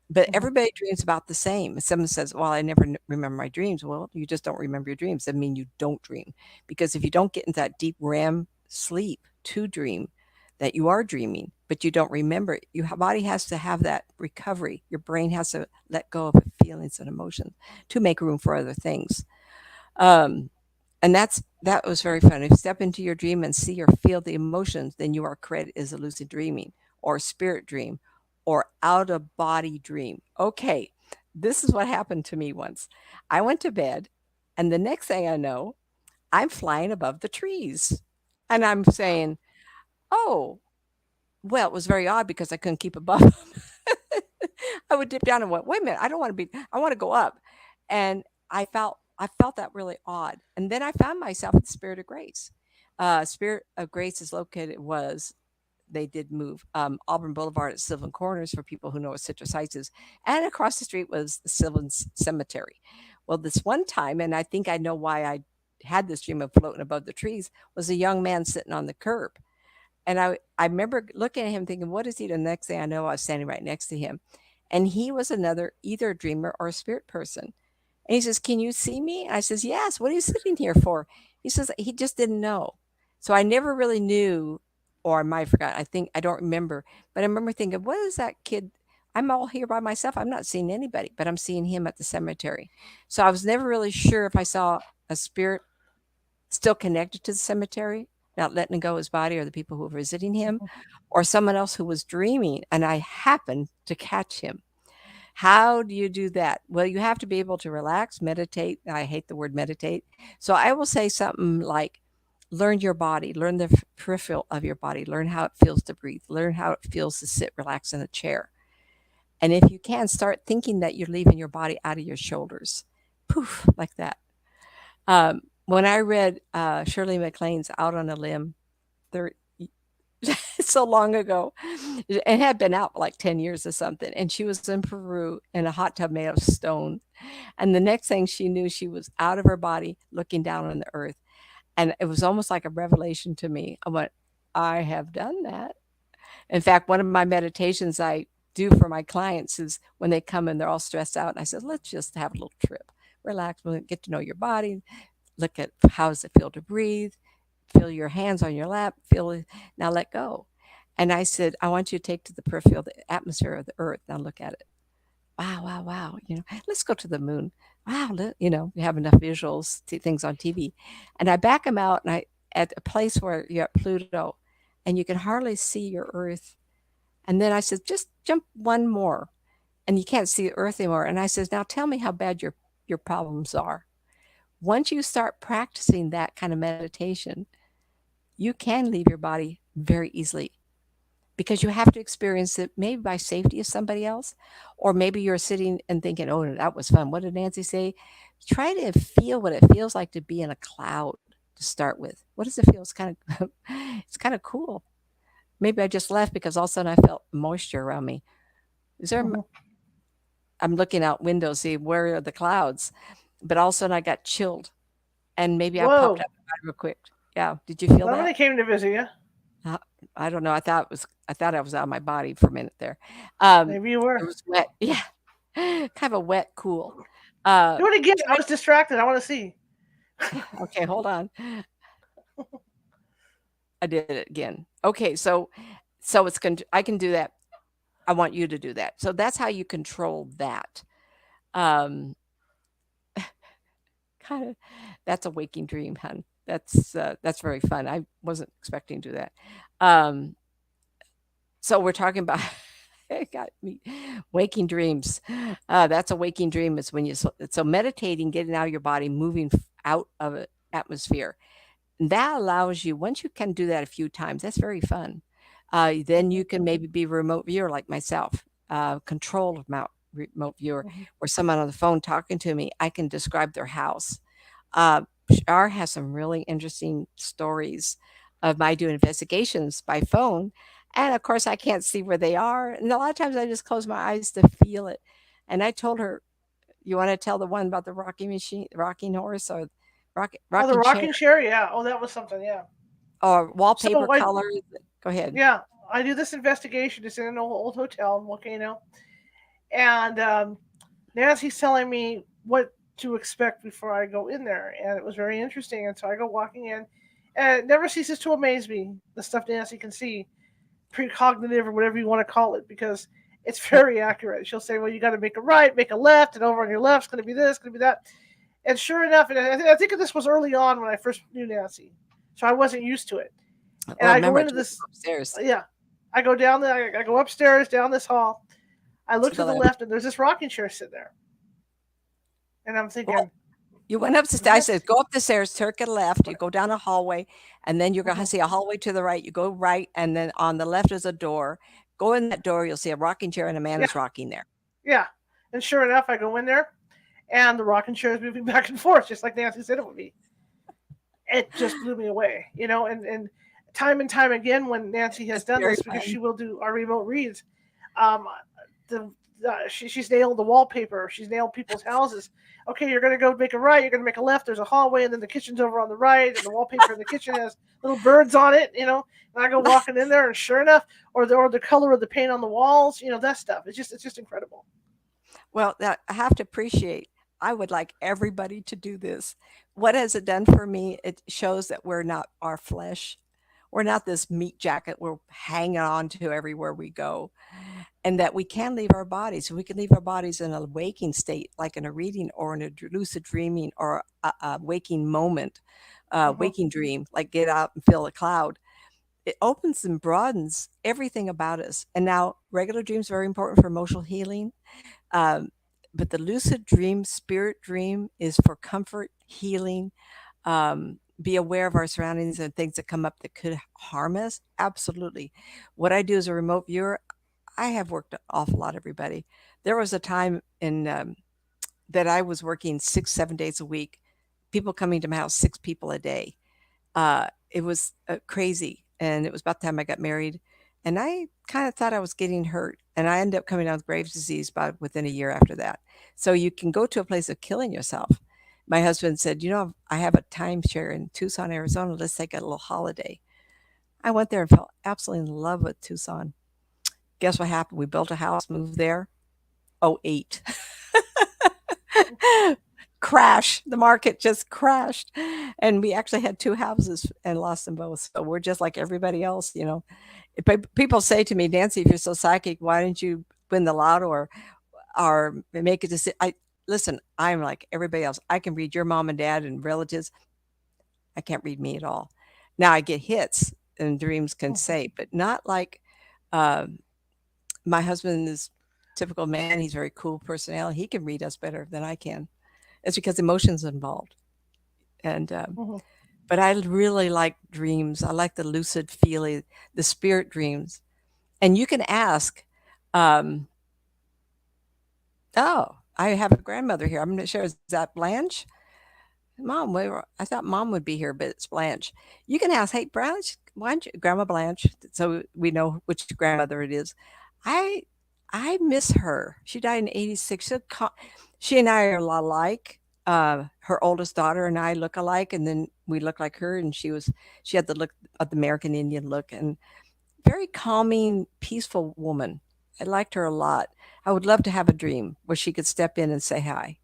But Mhm. everybody dreams about the same. If someone says, "Well, I never remember my dreams." Well, you just don't remember your dreams. That mean you don't dream. Because if you don't get into that deep REM sleep to dream, that you are dreaming, but you don't remember it, your body has to have that recovery. Your brain has to let go of the feelings and emotions to make room for other things. Um, and that was very fun. If you step into your dream and see or feel the emotions, then you are credited as a lucid dreaming or spirit dream or out of body dream. Okay, this is what happened to me once. I went to bed, and the next thing I know, I'm flying above the trees. And I'm saying, "Oh, well, it was very odd because I couldn't keep above 'em." I would dip down and went, "Wait a minute, I don't wanna be, I wanna go up." And I felt that really odd. And then I found myself at Spirit of Grace. Spirit of Grace is located was they did move, Auburn Boulevard at Sylvan Corners for people who know what Citrus Heights is, and across the street was the Sylvan Cemetery. Well, this one time, and I think I know why I had this dream of floating above the trees, was a young man sitting on the curb. And I remember looking at him thinking, "What is he?" The next thing I know, I was standing right next to him, and he was another either a dreamer or a spirit person. And he says, "Can you see me?" I says, "Yes. What are you sitting here for?" He says he just didn't know. So I never really knew, or I might have forgotten. I think I don't remember, but I remember thinking, "What is that kid? I'm all here by myself. I'm not seeing anybody, but I'm seeing him at the cemetery." So I was never really sure if I saw a spirit still connected to the cemetery, not letting go his body, or the people who were visiting him, Mhm. or someone else who was dreaming, and I happened to catch him. How do you do that? Well, you have to be able to relax, meditate. I hate the word meditate. So I will say something like, learn your body, learn the peripheral of your body, learn how it feels to breathe, learn how it feels to sit relaxed in a chair. And if you can, start thinking that you're leaving your body out of your shoulders. Poof, like that. When I read Shirley MacLaine's Out on a Limb, there, so long ago, it had been out like 10 years or something, and she was in Peru in a hot tub made of stone. And the next thing she knew, she was out of her body looking down on the earth. And it was almost like a revelation to me. I went, I have done that. In fact, one of my meditations I do for my clients is when they come and they're all stressed out, and I said, let's just have a little trip. Relax, we'll get to know your body, look at how does it feel to breathe, feel your hands on your lap, feel it, now let go. And I said, I want you to take to the peripheral, the atmosphere of the earth. Now look at it. Wow, wow, wow. You know, let's go to the moon. wow, you have enough visuals, things on TV. And I back them out and I at a place where you're at Pluto and you can hardly see your Earth. And then I said, just jump one more and you can't see the Earth anymore. And I says, now tell me how bad your problems are. Once you start practicing that kind of meditation, you can leave your body very easily because you have to experience it maybe by safety of somebody else, or maybe you're sitting and thinking, oh, that was fun. What did Nancy say? Try to feel what it feels like to be in a cloud to start with. What does it feel? It's kind of cool. Maybe I just left because all of a sudden I felt moisture around me. Is there? Hmm. I'm looking out windows, see where are the clouds, but all of a sudden I got chilled, and maybe I popped Whoa. out real quick. Yeah, did you feel that? Somebody came to visit you. Uh, I don't know. I thought I was out of my body for a minute there. Maybe you It were. was wet. Yeah, kind of a wet cool. Do it again. I Try, was distracted. I want to see. okay, hold on. I did it again. Okay, so I can do that. I want you to do that. So that's how you control that. Um, kind of that's a waking dream, hun. That's very fun. I wasn't expecting to do that. Um, so we're talking about it got me waking dreams. That's a waking dream is when so meditating, getting out of your body, moving out of an atmosphere. And that allows you, once you can do that a few times, that's very fun. Then Hmm. you can maybe be a remote viewer like myself, control of remote viewer, Hmm. or someone on the phone talking to me. I can describe their house. Shar has some really interesting stories of my doing investigations by phone. And of course, I can't see where they are. And a lot of times I just close my eyes to feel it. And I told her, you want to tell the one about the rocking machine, rocking horse, or Oh, the rocking chair, rocking chair. Yeah. Oh, that was something. Yeah. or So wallpaper I, colors? Go ahead. yeah, I do this investigation. It's in an old hotel in Volcano, and Nancy's telling me what to expect before I go in there, and it was very interesting. And so I go walking in, and it never ceases to amaze me the stuff Nancy can see, precognitive or whatever you want to call it, because it's Yep. very accurate. She'll say, "Well, you got to make a right, make a left, and over on your left's going to be this, going to be that." And sure enough, and I think this was early on when I first knew Nancy, so I wasn't used to it. And Well, I go remember, I into told this, you upstairs yeah, I go down there, I go upstairs down this hall. I look to to the the left. left, and there's this rocking chair sitting there, and I'm Well, thinking, you went up the stairs. I what? said, go up the stairs, turn to the left. You go down a hallway, and then you're going to Mhm. see a hallway to the right. You go right, and then on the left is a door. Go in that door. You'll see a rocking chair, and a man Yeah, is rocking there. yeah. And sure enough, I go in there, and the rocking chair is moving back and forth, just like Nancy said it would be. It just blew me away, and time again when Nancy has It's done very this, because she fun. will do our remote reads, um, she's nailed the wallpaper. She's nailed people's houses. Okay, you're gonna go make a right. You're gonna make a left. There's a hallway, and then the kitchen's over on the right, and the wallpaper in the kitchen has little birds on it. And I go walking in there, and sure enough, or the color of the paint on the walls. That stuff. It's just incredible. Well, that I have to appreciate. I would like everybody to do this. What has it done for me? It shows that we're not our flesh. We're not this meat jacket we're hanging on to everywhere we go. And that we can leave our bodies. We can leave our bodies in a waking state, like in a reading or in a lucid dreaming or a waking moment, Hmm. waking dream, like get out and feel a cloud. It opens and broadens everything about us. And now, regular dreams are very important for emotional healing. Um, but the lucid dream, spirit dream, is for comfort, healing, be aware of our surroundings and things that come up that could harm us. Absolutely. What I do as a remote viewer, I have worked an awful lot, everybody. There was a time in that I was working 6, 7 days a week. People coming to my house, 6 people a day. It was crazy, and it was about the time I got married, and I kind of thought I was getting hurt, and I ended up coming down with Graves' disease about within a year after that. So you can go to a place of killing yourself. My husband said, I have a timeshare in Tucson, Arizona. Let's take a little holiday. I went there and fell absolutely in love with Tucson. Guess what happened? We built a house, moved there. Oh, 08. Crash. The market just crashed. And we actually had 2 houses and lost them both. So we're just like everybody else. People say to me, Nancy, if you're so psychic, why didn't you win the lotto or make a decision? listen, I'm like everybody else. I can read your mom and dad and relatives. I can't read me at all. Now I get hits and dreams can say, but not like um, my husband is typical man. He's very cool personality. He can read us better than I can. It's because emotions involved. And Mhm. but I really like dreams. I like the lucid feeling, the spirit dreams. And you can ask, um, oh, I have a grandmother here. I'm not sure. Is that Blanche? Mom, I thought mom would be here, but it's Blanche. You can ask, hey, Blanche, why don't you, Grandma Blanche, so we know which grandmother it is. I I miss her. She died in '86. She and I are a lot alike. Her oldest daughter and I look alike, and then we look like her. And she had the look of the American Indian look, and very calming, peaceful woman. I liked her a lot. I would love to have a dream where she could step in and say hi.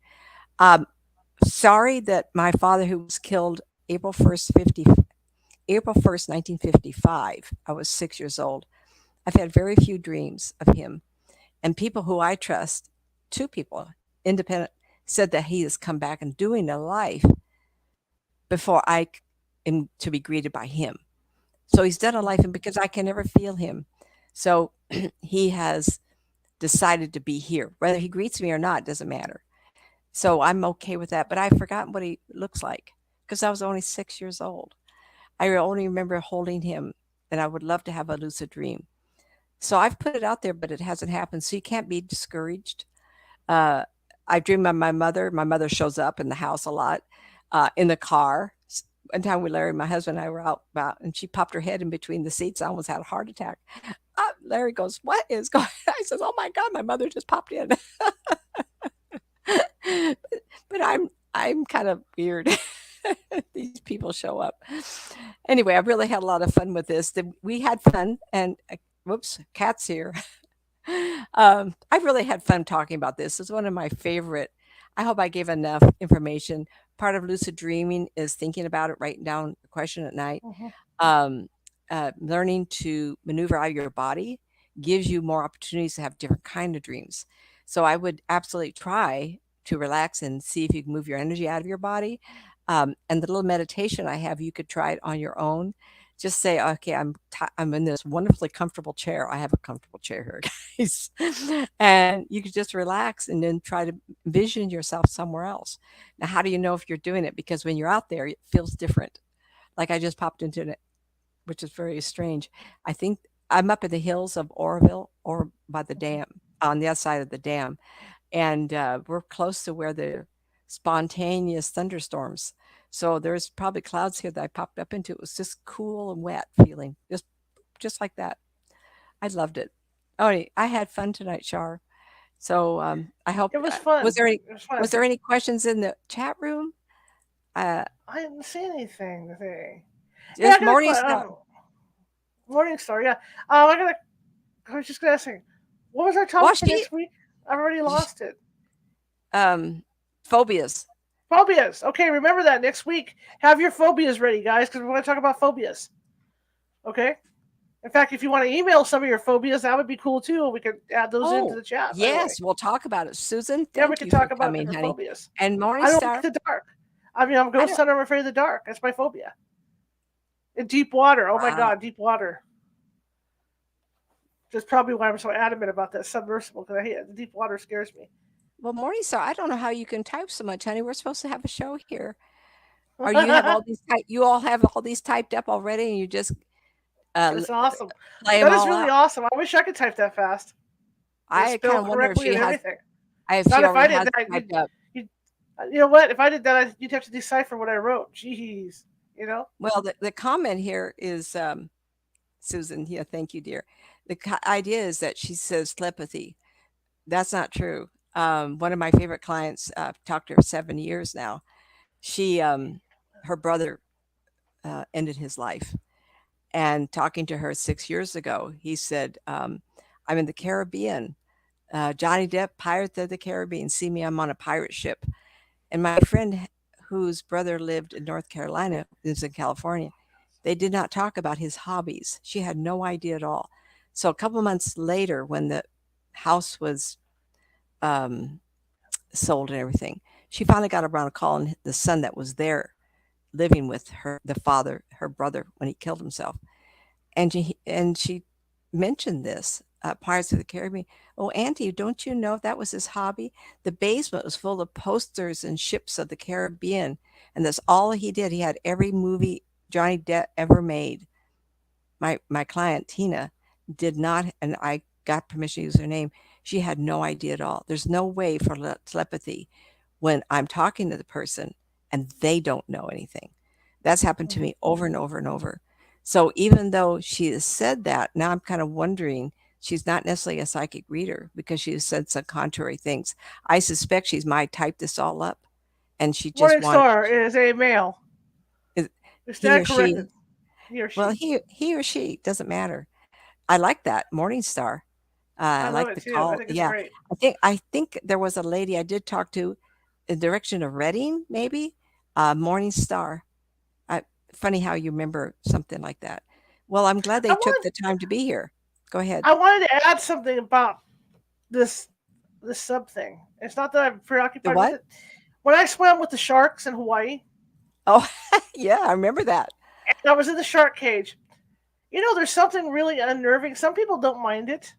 Um, Sorry that my father, who was killed April 1st, 1955, I was 6 years old. I've had very few dreams of him. And people who I trust, two people, independent, said that he has come back and doing a life before am to be greeted by him. So he's done a life, and because I can never feel him. So he has decided to be here. Whether he greets me or not doesn't matter. So I'm okay with that. But I've forgotten what he looks like because I was only 6 years old. I only remember holding him, and I would love to have a lucid dream. So I've put it out there, but it hasn't happened. So you can't be discouraged. Uh, I dream of my mother. My mother shows up in the house a lot, in the car. One time with Larry, my husband and I were out about, and she popped her head in between the seats. I almost had a heart attack. Larry goes, "What is going?" I says, "Oh my God, my mother just popped in." But I'm kind of weird. These people show up. Anyway, I really had a lot of fun with this. We had fun, and whoops, cat's here. I really had fun talking about this. It's one of my favorite. I hope I gave enough information. Part of lucid dreaming is thinking about it, writing down a question at night. Mhm. Um, Learning to maneuver out of your body gives you more opportunities to have different kind of dreams. So I would absolutely try to relax and see if you can move your energy out of your body. And the little meditation I have, you could try it on your own. Just say, okay, I'm in this wonderfully comfortable chair. I have a comfortable chair here, guys. And you could just relax and then try to vision yourself somewhere else. Now, how do you know if you're doing it? Because when you're out there, it feels different. Like I just popped into it, which is very strange. I think I'm up in the hills of Oroville or by the dam, on the other side of the dam. And we're close to where the spontaneous thunderstorms. So there's probably clouds here that I popped up into. It was just cool and wet feeling, just like that. I loved it. Oh, I had fun tonight, Shar. So I hope. It was fun. It was Was fun. there any questions in the chat room? Uh, I didn't see anything today. Hey, I just got a morning question. stuff. Morning Star. Yeah. I got. I was just gonna ask. What was our Well, topic for next week? I've already lost it. um, phobias. Phobias. Okay, remember that next week. Have your phobias ready, guys, because we're going to talk about phobias. Okay. In fact, if you want to email some of your phobias, that would be cool too. We could add those into Oh, the chat right away. yes, we'll talk about it. Susan, Yeah, we thank could you for talk about coming, different honey. phobias. And I don't like Morningstar, the dark. I mean, I'm a I ghost don't. hunter. I'm afraid of the dark. That's my phobia. In deep water. Oh my Wow. God, deep water. That's probably why I'm so adamant about that submersible because I hate it. The deep water scares me. Well, Morningstar, I don't know how you can type so much, honey. We're supposed to have a show here. Or you have all these you all have all these typed up already, and you just uh, l- It's awesome. play them That is all really out. awesome. I wish I could type that fast and I kind spell of wonder correctly and everything. if Not she if already I did has it that. typed up. You know what? If I did that, you'd have to decipher what I wrote. Jeez, you know. Well, the comment here is Susan. Yeah, thank you, dear. Idea is that she says telepathy. That's not true. One of my favorite clients, talked to her 7 years now. She, her brother ended his life, and talking to her 6 years ago, he said, "I'm in the Caribbean. Johnny Depp, Pirates of the Caribbean. See me, I'm on a pirate ship." And my friend, whose brother lived in North Carolina, lives in California. They did not talk about his hobbies. She had no idea at all. So a couple months later, when the house was um, sold and everything. She finally got around to calling the son that was there living with her, the father, her brother, when he killed himself. And she mentioned this, Pirates of the Caribbean. Oh, Auntie, don't you know that was his hobby? The basement was full of posters and ships of the Caribbean, and that's all he did. He had every movie Johnny Depp ever made. My client Tina did not, and I got permission to use her name. She had no idea at all. There's no way for telepathy when I'm talking to the person and they don't know anything. That's happened to Mhm. me over and over and over. So even though she has said that, now I'm kind of wondering, she's not necessarily a psychic reader because she has said some contrary things. I suspect she's might type this all up and she just Morning wanted Star is a male. is- Is he that or she. corrected? He or Well, she. he or she doesn't matter. I like that Morning Star. I I love like it the too. I call. think it's Yeah, great. I think there was a lady I did talk to in the direction of Reading, maybe. Morning Star. I, funny how you remember something like that. Well, I'm glad I they took want the time to be here. Go ahead. I wanted to add something about this this sub thing. It's not that I'm The preoccupied with what? it. When I swam with the sharks in Hawaii, Oh, yeah, I remember that. and I was in the shark cage. There's something really unnerving. Some people don't mind it,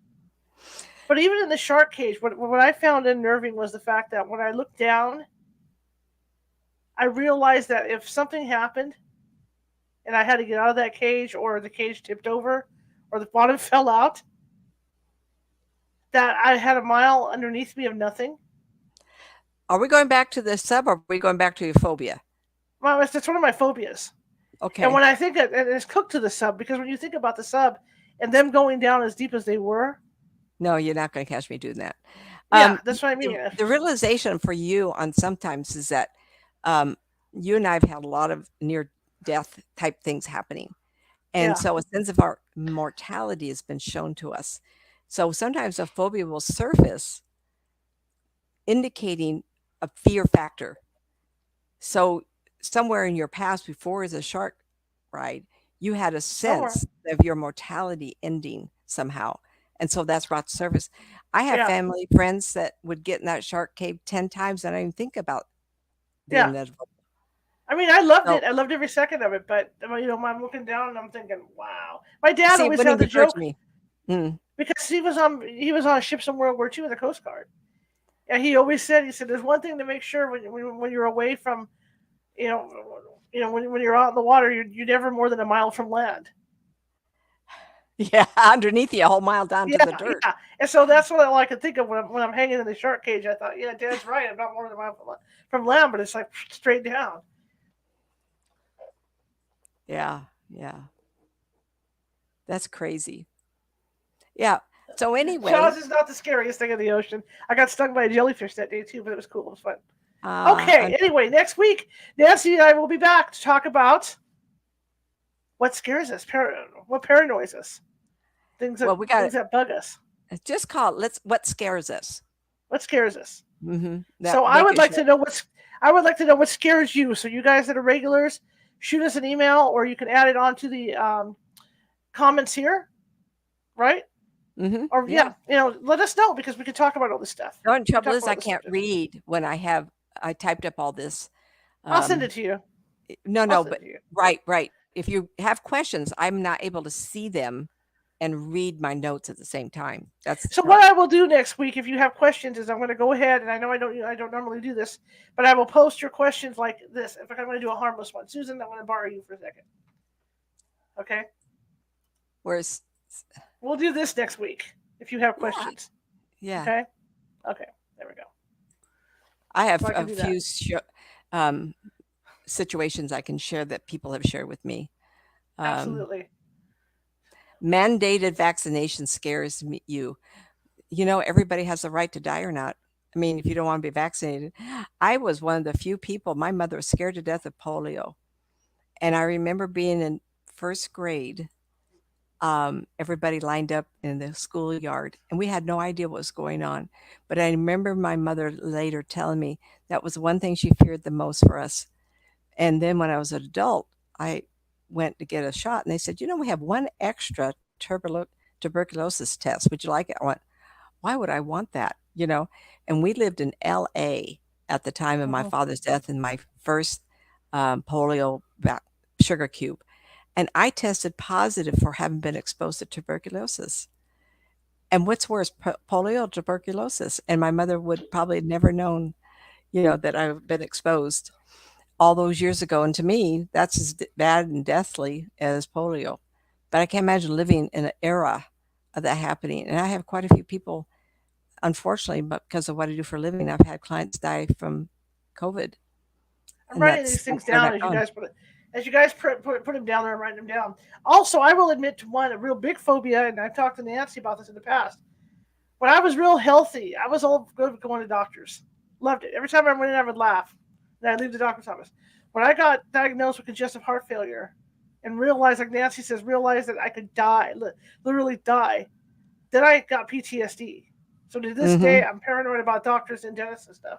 but even in the shark cage, what I found unnerving was the fact that when I looked down, I realized that if something happened and I had to get out of that cage, or the cage tipped over, or the bottom fell out, that I had a mile underneath me of nothing. Are we going back to the sub or are we going back to your phobia? Well, that's one of my phobias. And Okay. when I think that it's cooked to the sub, because when you think about the sub and them going down as deep as they were, No, you're not going to catch me doing that. yeah, Y that's what I mean. the realization for you on sometimes is that, um, you and I have had a lot of near death type things happening, and Yeah, so a sense of our mortality has been shown to us. So sometimes a phobia will surface indicating a fear factor. So somewhere in your past before as a shark ride, you had a somewhere. sense of your mortality ending somehow. And so that's brought to surface. I have Yeah, family friends that would get in that shark cave 10 times and I didn't think about the yeah. inevitable. I mean, I loved So it. I loved every second of it. But I'm looking down and I'm thinking, wow. My dad see, it always wouldn't had the even occur to joke me. Mm, because he was on a ship in World War II in the Coast Guard, and he said there's one thing to make sure when you're away from you know when you're out in the water, you're never more than a mile from land. yeah, underneath you, a whole mile down to Yeah, the dirt. yeah. And so that's what all I could think of when I'm hanging in the shark cage. I thought, yeah, Dad's right. I'm not more than a mile from land, but it's like straight down. Yeah, yeah. That's crazy. Yeah. So anyway, Jaws is not the scariest thing in the ocean. I got stung by a jellyfish that day too, but it was cool. It was fun. un Okay. Anyway, next week, Nancy and I will be back to talk about what scares us, what paranoids us, things that well, we got things that bug us. just call it let's what scares us. What scares us? That So I make would it like short. to know what's I would like to know what scares you. So you guys that are regulars, shoot us an email, or you can add it onto the comments here, right? Or Yeah. yeah, let us know because we can talk about all this stuff. The only We can trouble talk is about I all this can't subject. read when I typed up all this. I'll send Um, it to you. no, I'll no, send it but to you. right, right. If you have questions, I'm not able to see them and read my notes at the same time. That's the So what trouble. I will do next week, if you have questions, is I'm going to go ahead, and I know I don't normally do this, but I will post your questions like this. In fact, I'm going to do a harmless one. Susan, I'm going to borrow you for a second. Okay, Whereas, we'll do this next week if you have yeah, questions. yeah, Okay, okay, there we go. I So have I can a do that. few um, situations I can share that people have shared with me. Um, Absolutely. mandated vaccination scares you. Everybody has the right to die or not. I mean, if you don't want to be vaccinated, I was one of the few people. My mother was scared to death of polio. And I remember being in first grade, everybody lined up in the schoolyard, and we had no idea what was going on. But I remember my mother later telling me that was one thing she feared the most for us. And then when I was an adult, I went to get a shot, and they said, we have one extra tuberculosis test. Would you like it? I went, why would I want that? you know, and we lived in LA at the time of my Mhm. father's death and my first polio sugar cube. And I tested positive for having been exposed to tuberculosis. And what's worse, polio or tuberculosis? And my mother would probably never known, that I've been exposed all those years ago. And to me, that's as bad and deathly as polio. But I can't imagine living in an era of that happening. And I have quite a few people, unfortunately, but because of what I do for a living, I've had clients die from COVID, I'm and writing that's these things they're down not as you gone. guys put it. As you guys put them down there, I'm writing them down. Also, I will admit to one a real big phobia, and I've talked to Nancy about this in the past. When I was real healthy, I was all good with going to doctors. Loved it. Every time I went in, I would laugh. Then I'd leave the doctor's office. When I got diagnosed with congestive heart failure and realized, like Nancy says, realized that I could die, literally die, then I got PTSD. So to this day, Hmm. I'm paranoid about doctors and dentists and stuff.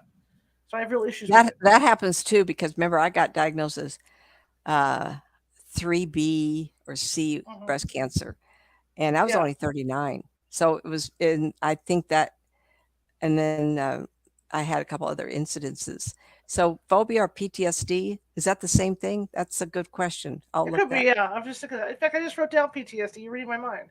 So I have real issues with That it. that happens too because remember I got diagnosed as uh, 3B or C Hmm. breast cancer, and I was Yeah, only 39. So it was, and I think that, and then I had a couple other incidences. So phobia or PTSD, is that the same thing? That's a good question. I'll it look could be. that. Yeah, I'm just thinking that. In fact, I just wrote down PTSD. You're reading my mind.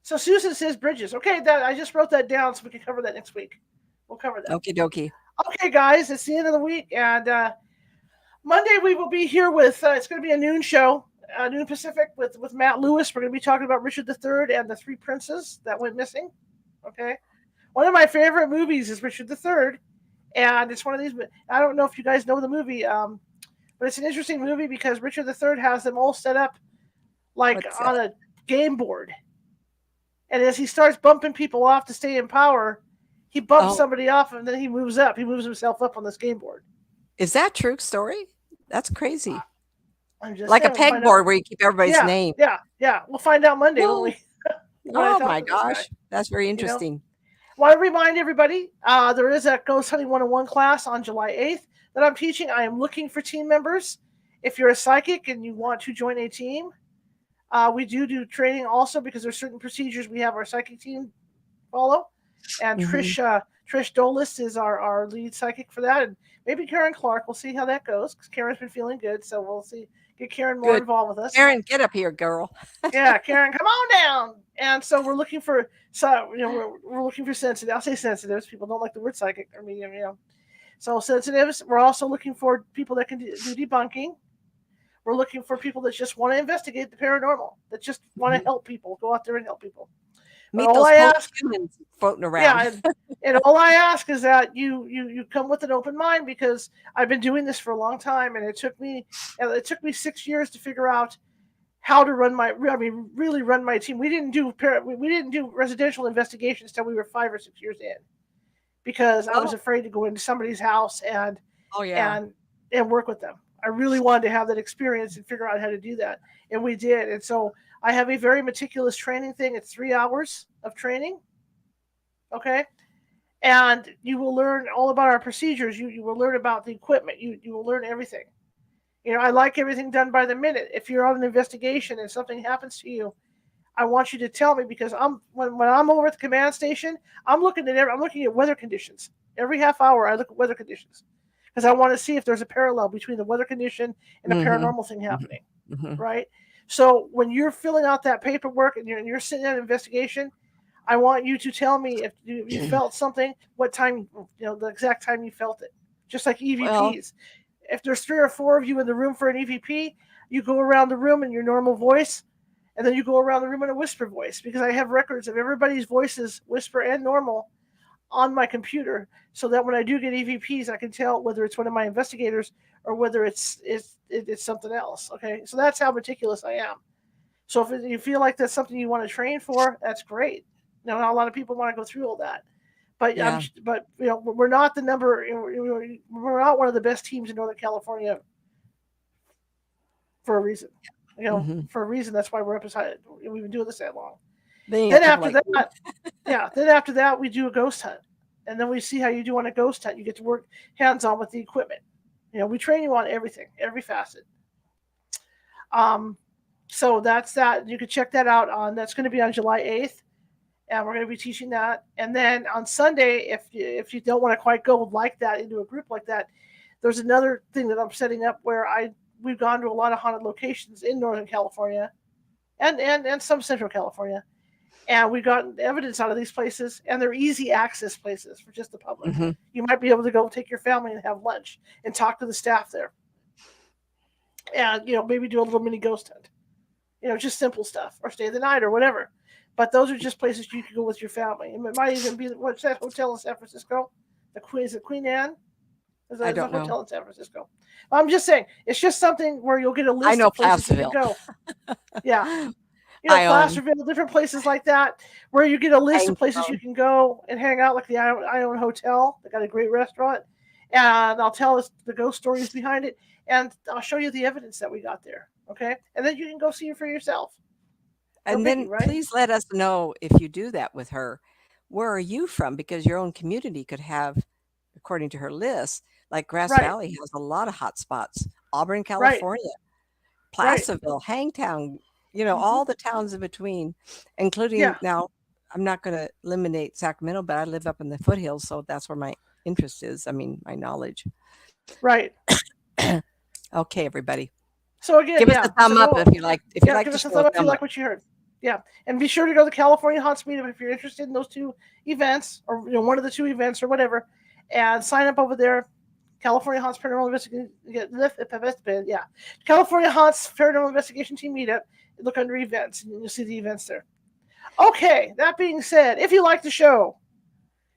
So Susan says bridges. Okay, that I just wrote that down so we can cover that next week. We'll cover that. Okie dokie. Okay, guys, it's the end of the week, and Monday we will be here with. It's going to be a noon show, noon Pacific, with Matt Lewis. We're going to be talking about Richard III and the three princes that went missing. Okay, one of my favorite movies is Richard III, and it's one of these. I don't know if you guys know the movie, but it's an interesting movie because Richard III has them all set up like What's on that? a game board, and as he starts bumping people off to stay in power, he bumps Oh, somebody off, and then he moves up. He moves himself up on this game board. is that true story? That's crazy. I'm just Like a saying, we'll find out. pegboard where you keep everybody's Yeah, name. yeah, yeah. We'll find out Monday when Oh, we when I oh talk my to this guy. gosh. That's very You know, interesting. want to remind everybody there is a Ghost Hunting 101 class on July 8th that I'm teaching. I am looking for team members. If you're a psychic and you want to join a team, we do training also because there's certain procedures we have our psychic team follow. And Hmm. Trish Dolis is our lead psychic for that, and maybe Karen Clark. We'll see how that goes because Karen's been feeling good, so we'll see get Karen more Good. involved with us. Karen, get up here, girl. Yeah, Karen, come on down. And so we're looking for we're looking for sensitive. I'll say sensitives. People don't like the word psychic or medium, So sensitives. We're also looking for people that can do debunking. We're looking for people that just want to investigate the paranormal, that just want to Mhm. help people, go out there and help people. But Meet all those I ask, post-humans floating yeah, around. and all I ask is that you come with an open mind because I've been doing this for a long time, and it took me 6 years to figure out how to run really run my team. We didn't do residential investigations till we were 5 or 6 years in because I was Oh, afraid to go into somebody's house oh yeah. and and work with them. I really wanted to have that experience and figure out how to do that, and we did. And so I have a very meticulous training thing. It's 3 hours of training, okay, and you will learn all about our procedures. You will learn about the equipment. You will learn everything. I like everything done by the minute. If you're on an investigation and something happens to you, I want you to tell me because when I'm over at the command station, I'm looking at weather conditions. Every half hour I look at weather conditions because I want to see if there's a parallel between the weather condition and a Mhm. paranormal thing Mhm. happening, Mhm. right? So when you're filling out that paperwork and you're sitting in an investigation, I want you to tell me if you felt something, what time, the exact time you felt it. Just like Well, EVPs. If there's 3 or 4 of you in the room for an EVP, you go around the room in your normal voice, and then you go around the room in a whisper voice because I have records of everybody's voices, whisper and normal, on my computer, so that when I do get EVPs, I can tell whether it's one of my investigators or whether it's something else. Okay, so that's how meticulous I am. So if you feel like that's something you want to train for, that's great. Now, not a lot of people want to go through all that, but yeah. we're not the number. We're not one of the best teams in Northern California for a reason. Mhm. For a reason. That's why we're up as high. We've been doing this that long. Then you Then got people after like me. that, yeah. Then after that, we do a ghost hunt, and then we see how you do on a ghost hunt. You get to work hands on with the equipment. We train you on everything, every facet. Um, so that's that. You can check that out on. That's going to be on July 8th, and we're going to be teaching that. And then on Sunday, if you don't want to quite go like that into a group like that, there's another thing that I'm setting up where we've gone to a lot of haunted locations in Northern California and some Central California. And we've gotten evidence out of these places, and they're easy access places for just the public. Mm-hmm. You might be able to go take your family and have lunch and talk to the staff there. And, maybe do a little mini ghost hunt. Just simple stuff, or stay the night or whatever. But those are just places you can go with your family. And it might even be, what's that hotel in San Francisco? Is it Queen Anne? I don't know. Hotel in San Francisco. I'm just saying, it's just something where you'll get a list of places you can go. Yeah. Placerville, different places like that, where you get a list of places you can go and hang out, like the Ione Hotel. They got a great restaurant. And I'll tell us the ghost stories behind it. And I'll show you the evidence that we got there. Okay? And then you can go see it for yourself. And then please let us know if you do that with her. Where are you from? Because your own community could have, according to her list, like Grass Valley has a lot of hot spots. Auburn, California, Placerville, Hangtown, all the towns in between, including now, I'm not going to eliminate Sacramento, but I live up in the foothills, so that's where my interest is. I mean, my knowledge. Right. Okay, everybody. So again, give us a thumb up if you like. If you like, give us a thumb up if you like what you heard. Yeah, and be sure to go to the California Haunts meetup if you're interested in those two events, or one of the two events, or whatever, and sign up over there. California Haunts Paranormal Investigation. Yeah, California Haunts Paranormal Investigation Team meetup. Look under events, and you'll see the events there. Okay, that being said, if you like the show,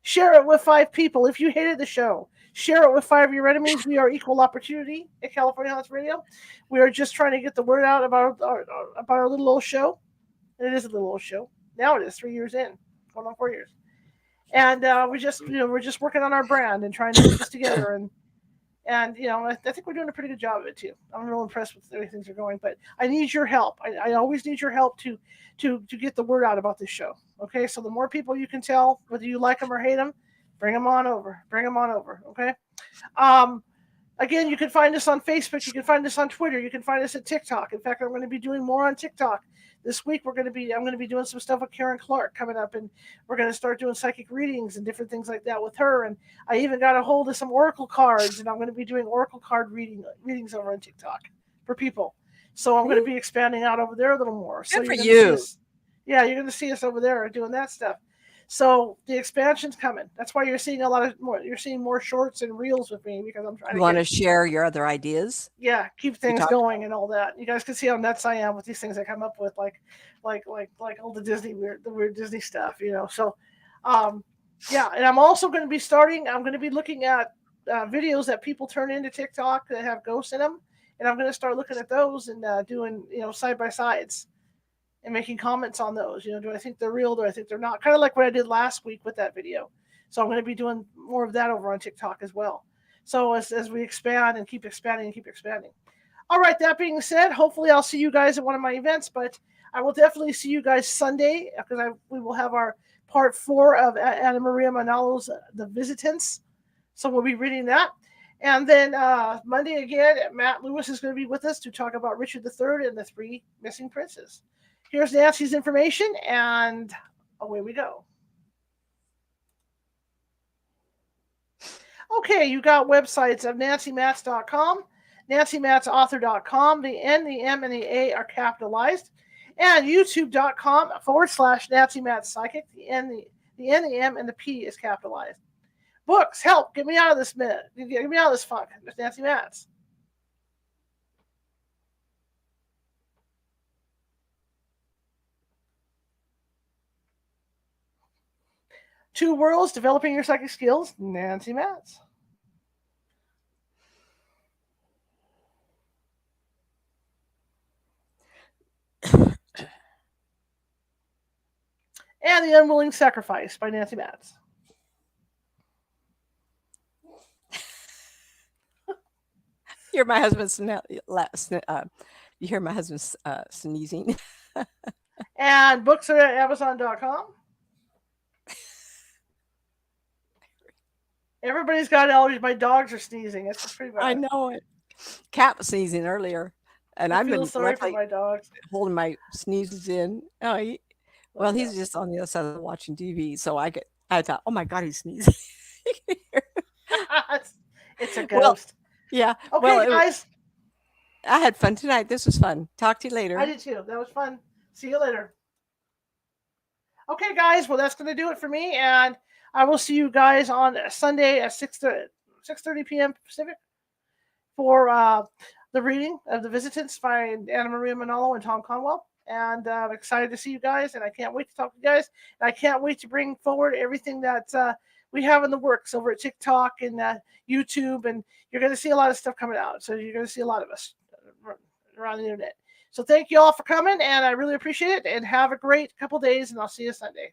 share it with 5 people. If you hated the show, share it with 5 of your enemies. We are equal opportunity at California Haunts Radio. We are just trying to get the word out about our little old show. And it is a little old show. Now it is 3 years in, going on 4 years. And we're just working on our brand and trying to put this together. And I think we're doing a pretty good job of it too. I'm real impressed with the way things are going, but I need your help. I always need your help to get the word out about this show. Okay, so the more people you can tell, whether you like them or hate them, bring them on over. Okay. Again, you can find us on Facebook. You can find us on Twitter. You can find us at TikTok. In fact, I'm going to be doing more on TikTok this week. I'm going to be doing some stuff with Karen Clark coming up, and we're going to start doing psychic readings and different things like that with her. And I even got a hold of some oracle cards, and I'm going to be doing oracle card readings over on TikTok for people. So I'm going to be expanding out over there a little more. Good for you. You're going to see us over there doing that stuff. So the expansion's coming. That's why you're seeing You're seeing more shorts and reels with me, because I'm trying. You want to share your other ideas? Yeah, keep things going and all that. You guys can see how nuts I am with these things I come up with, like all the weird Disney stuff, So, and I'm also going to be starting. I'm going to be looking at videos that people turn into TikTok that have ghosts in them, and I'm going to start looking at those and doing side by sides. And making comments on those, do I think they're real? Do I think they're not? Kind of like what I did last week with that video. So I'm going to be doing more of that over on TikTok as well. So as we expand and keep expanding. All right, that being said, hopefully I'll see you guys at one of my events, but I will definitely see you guys Sunday, because we will have our part 4 of Anna Maria Manalo's The Visitants. So we'll be reading that. And then Monday again, Matt Lewis is going to be with us to talk about Richard III and the 3 missing princes. Here's Nancy's information, and away we go. Okay, you got websites of nancymatz.com, nancymatzauthor.com. The N, the M, and the A are capitalized. And youtube.com/nancymatzpsychic. The N, the M, and the P is capitalized. Books, help, get me out of this minute. Get me out of this funk. There's Nancy Matz. Two Worlds, Developing Your Psychic Skills, Nancy Matz. And The Unwilling Sacrifice by Nancy Matz. You're my husband's. You hear my husband's sneezing. And books are at Amazon.com. Everybody's got allergies. My dogs are sneezing. It's pretty bad. I know it. Cat was sneezing earlier, and I've been sorry for my dogs. holding my sneezes in. Well, Yeah. he's just on the other side of the watching TV, so I thought, oh my God, he's sneezing. It's a Well, ghost. yeah. Well, Okay, guys. I had fun tonight. This was fun. Talk to you I later. did too. That was fun. See you later. Okay, guys. Well, that's going to do it for me, and I will see you guys on Sunday at 6:30 p.m. Pacific for the reading of The Visitants by Anna Maria Manalo and Tom Conwell. And I'm excited to see you guys, and I can't wait to talk to you guys. And I can't wait to bring forward everything that we have in the works over at TikTok and YouTube, and you're going to see a lot of stuff coming out. So you're going to see a lot of us around the internet. So thank you all for coming, and I really appreciate it. And have a great couple days, and I'll see you Sunday.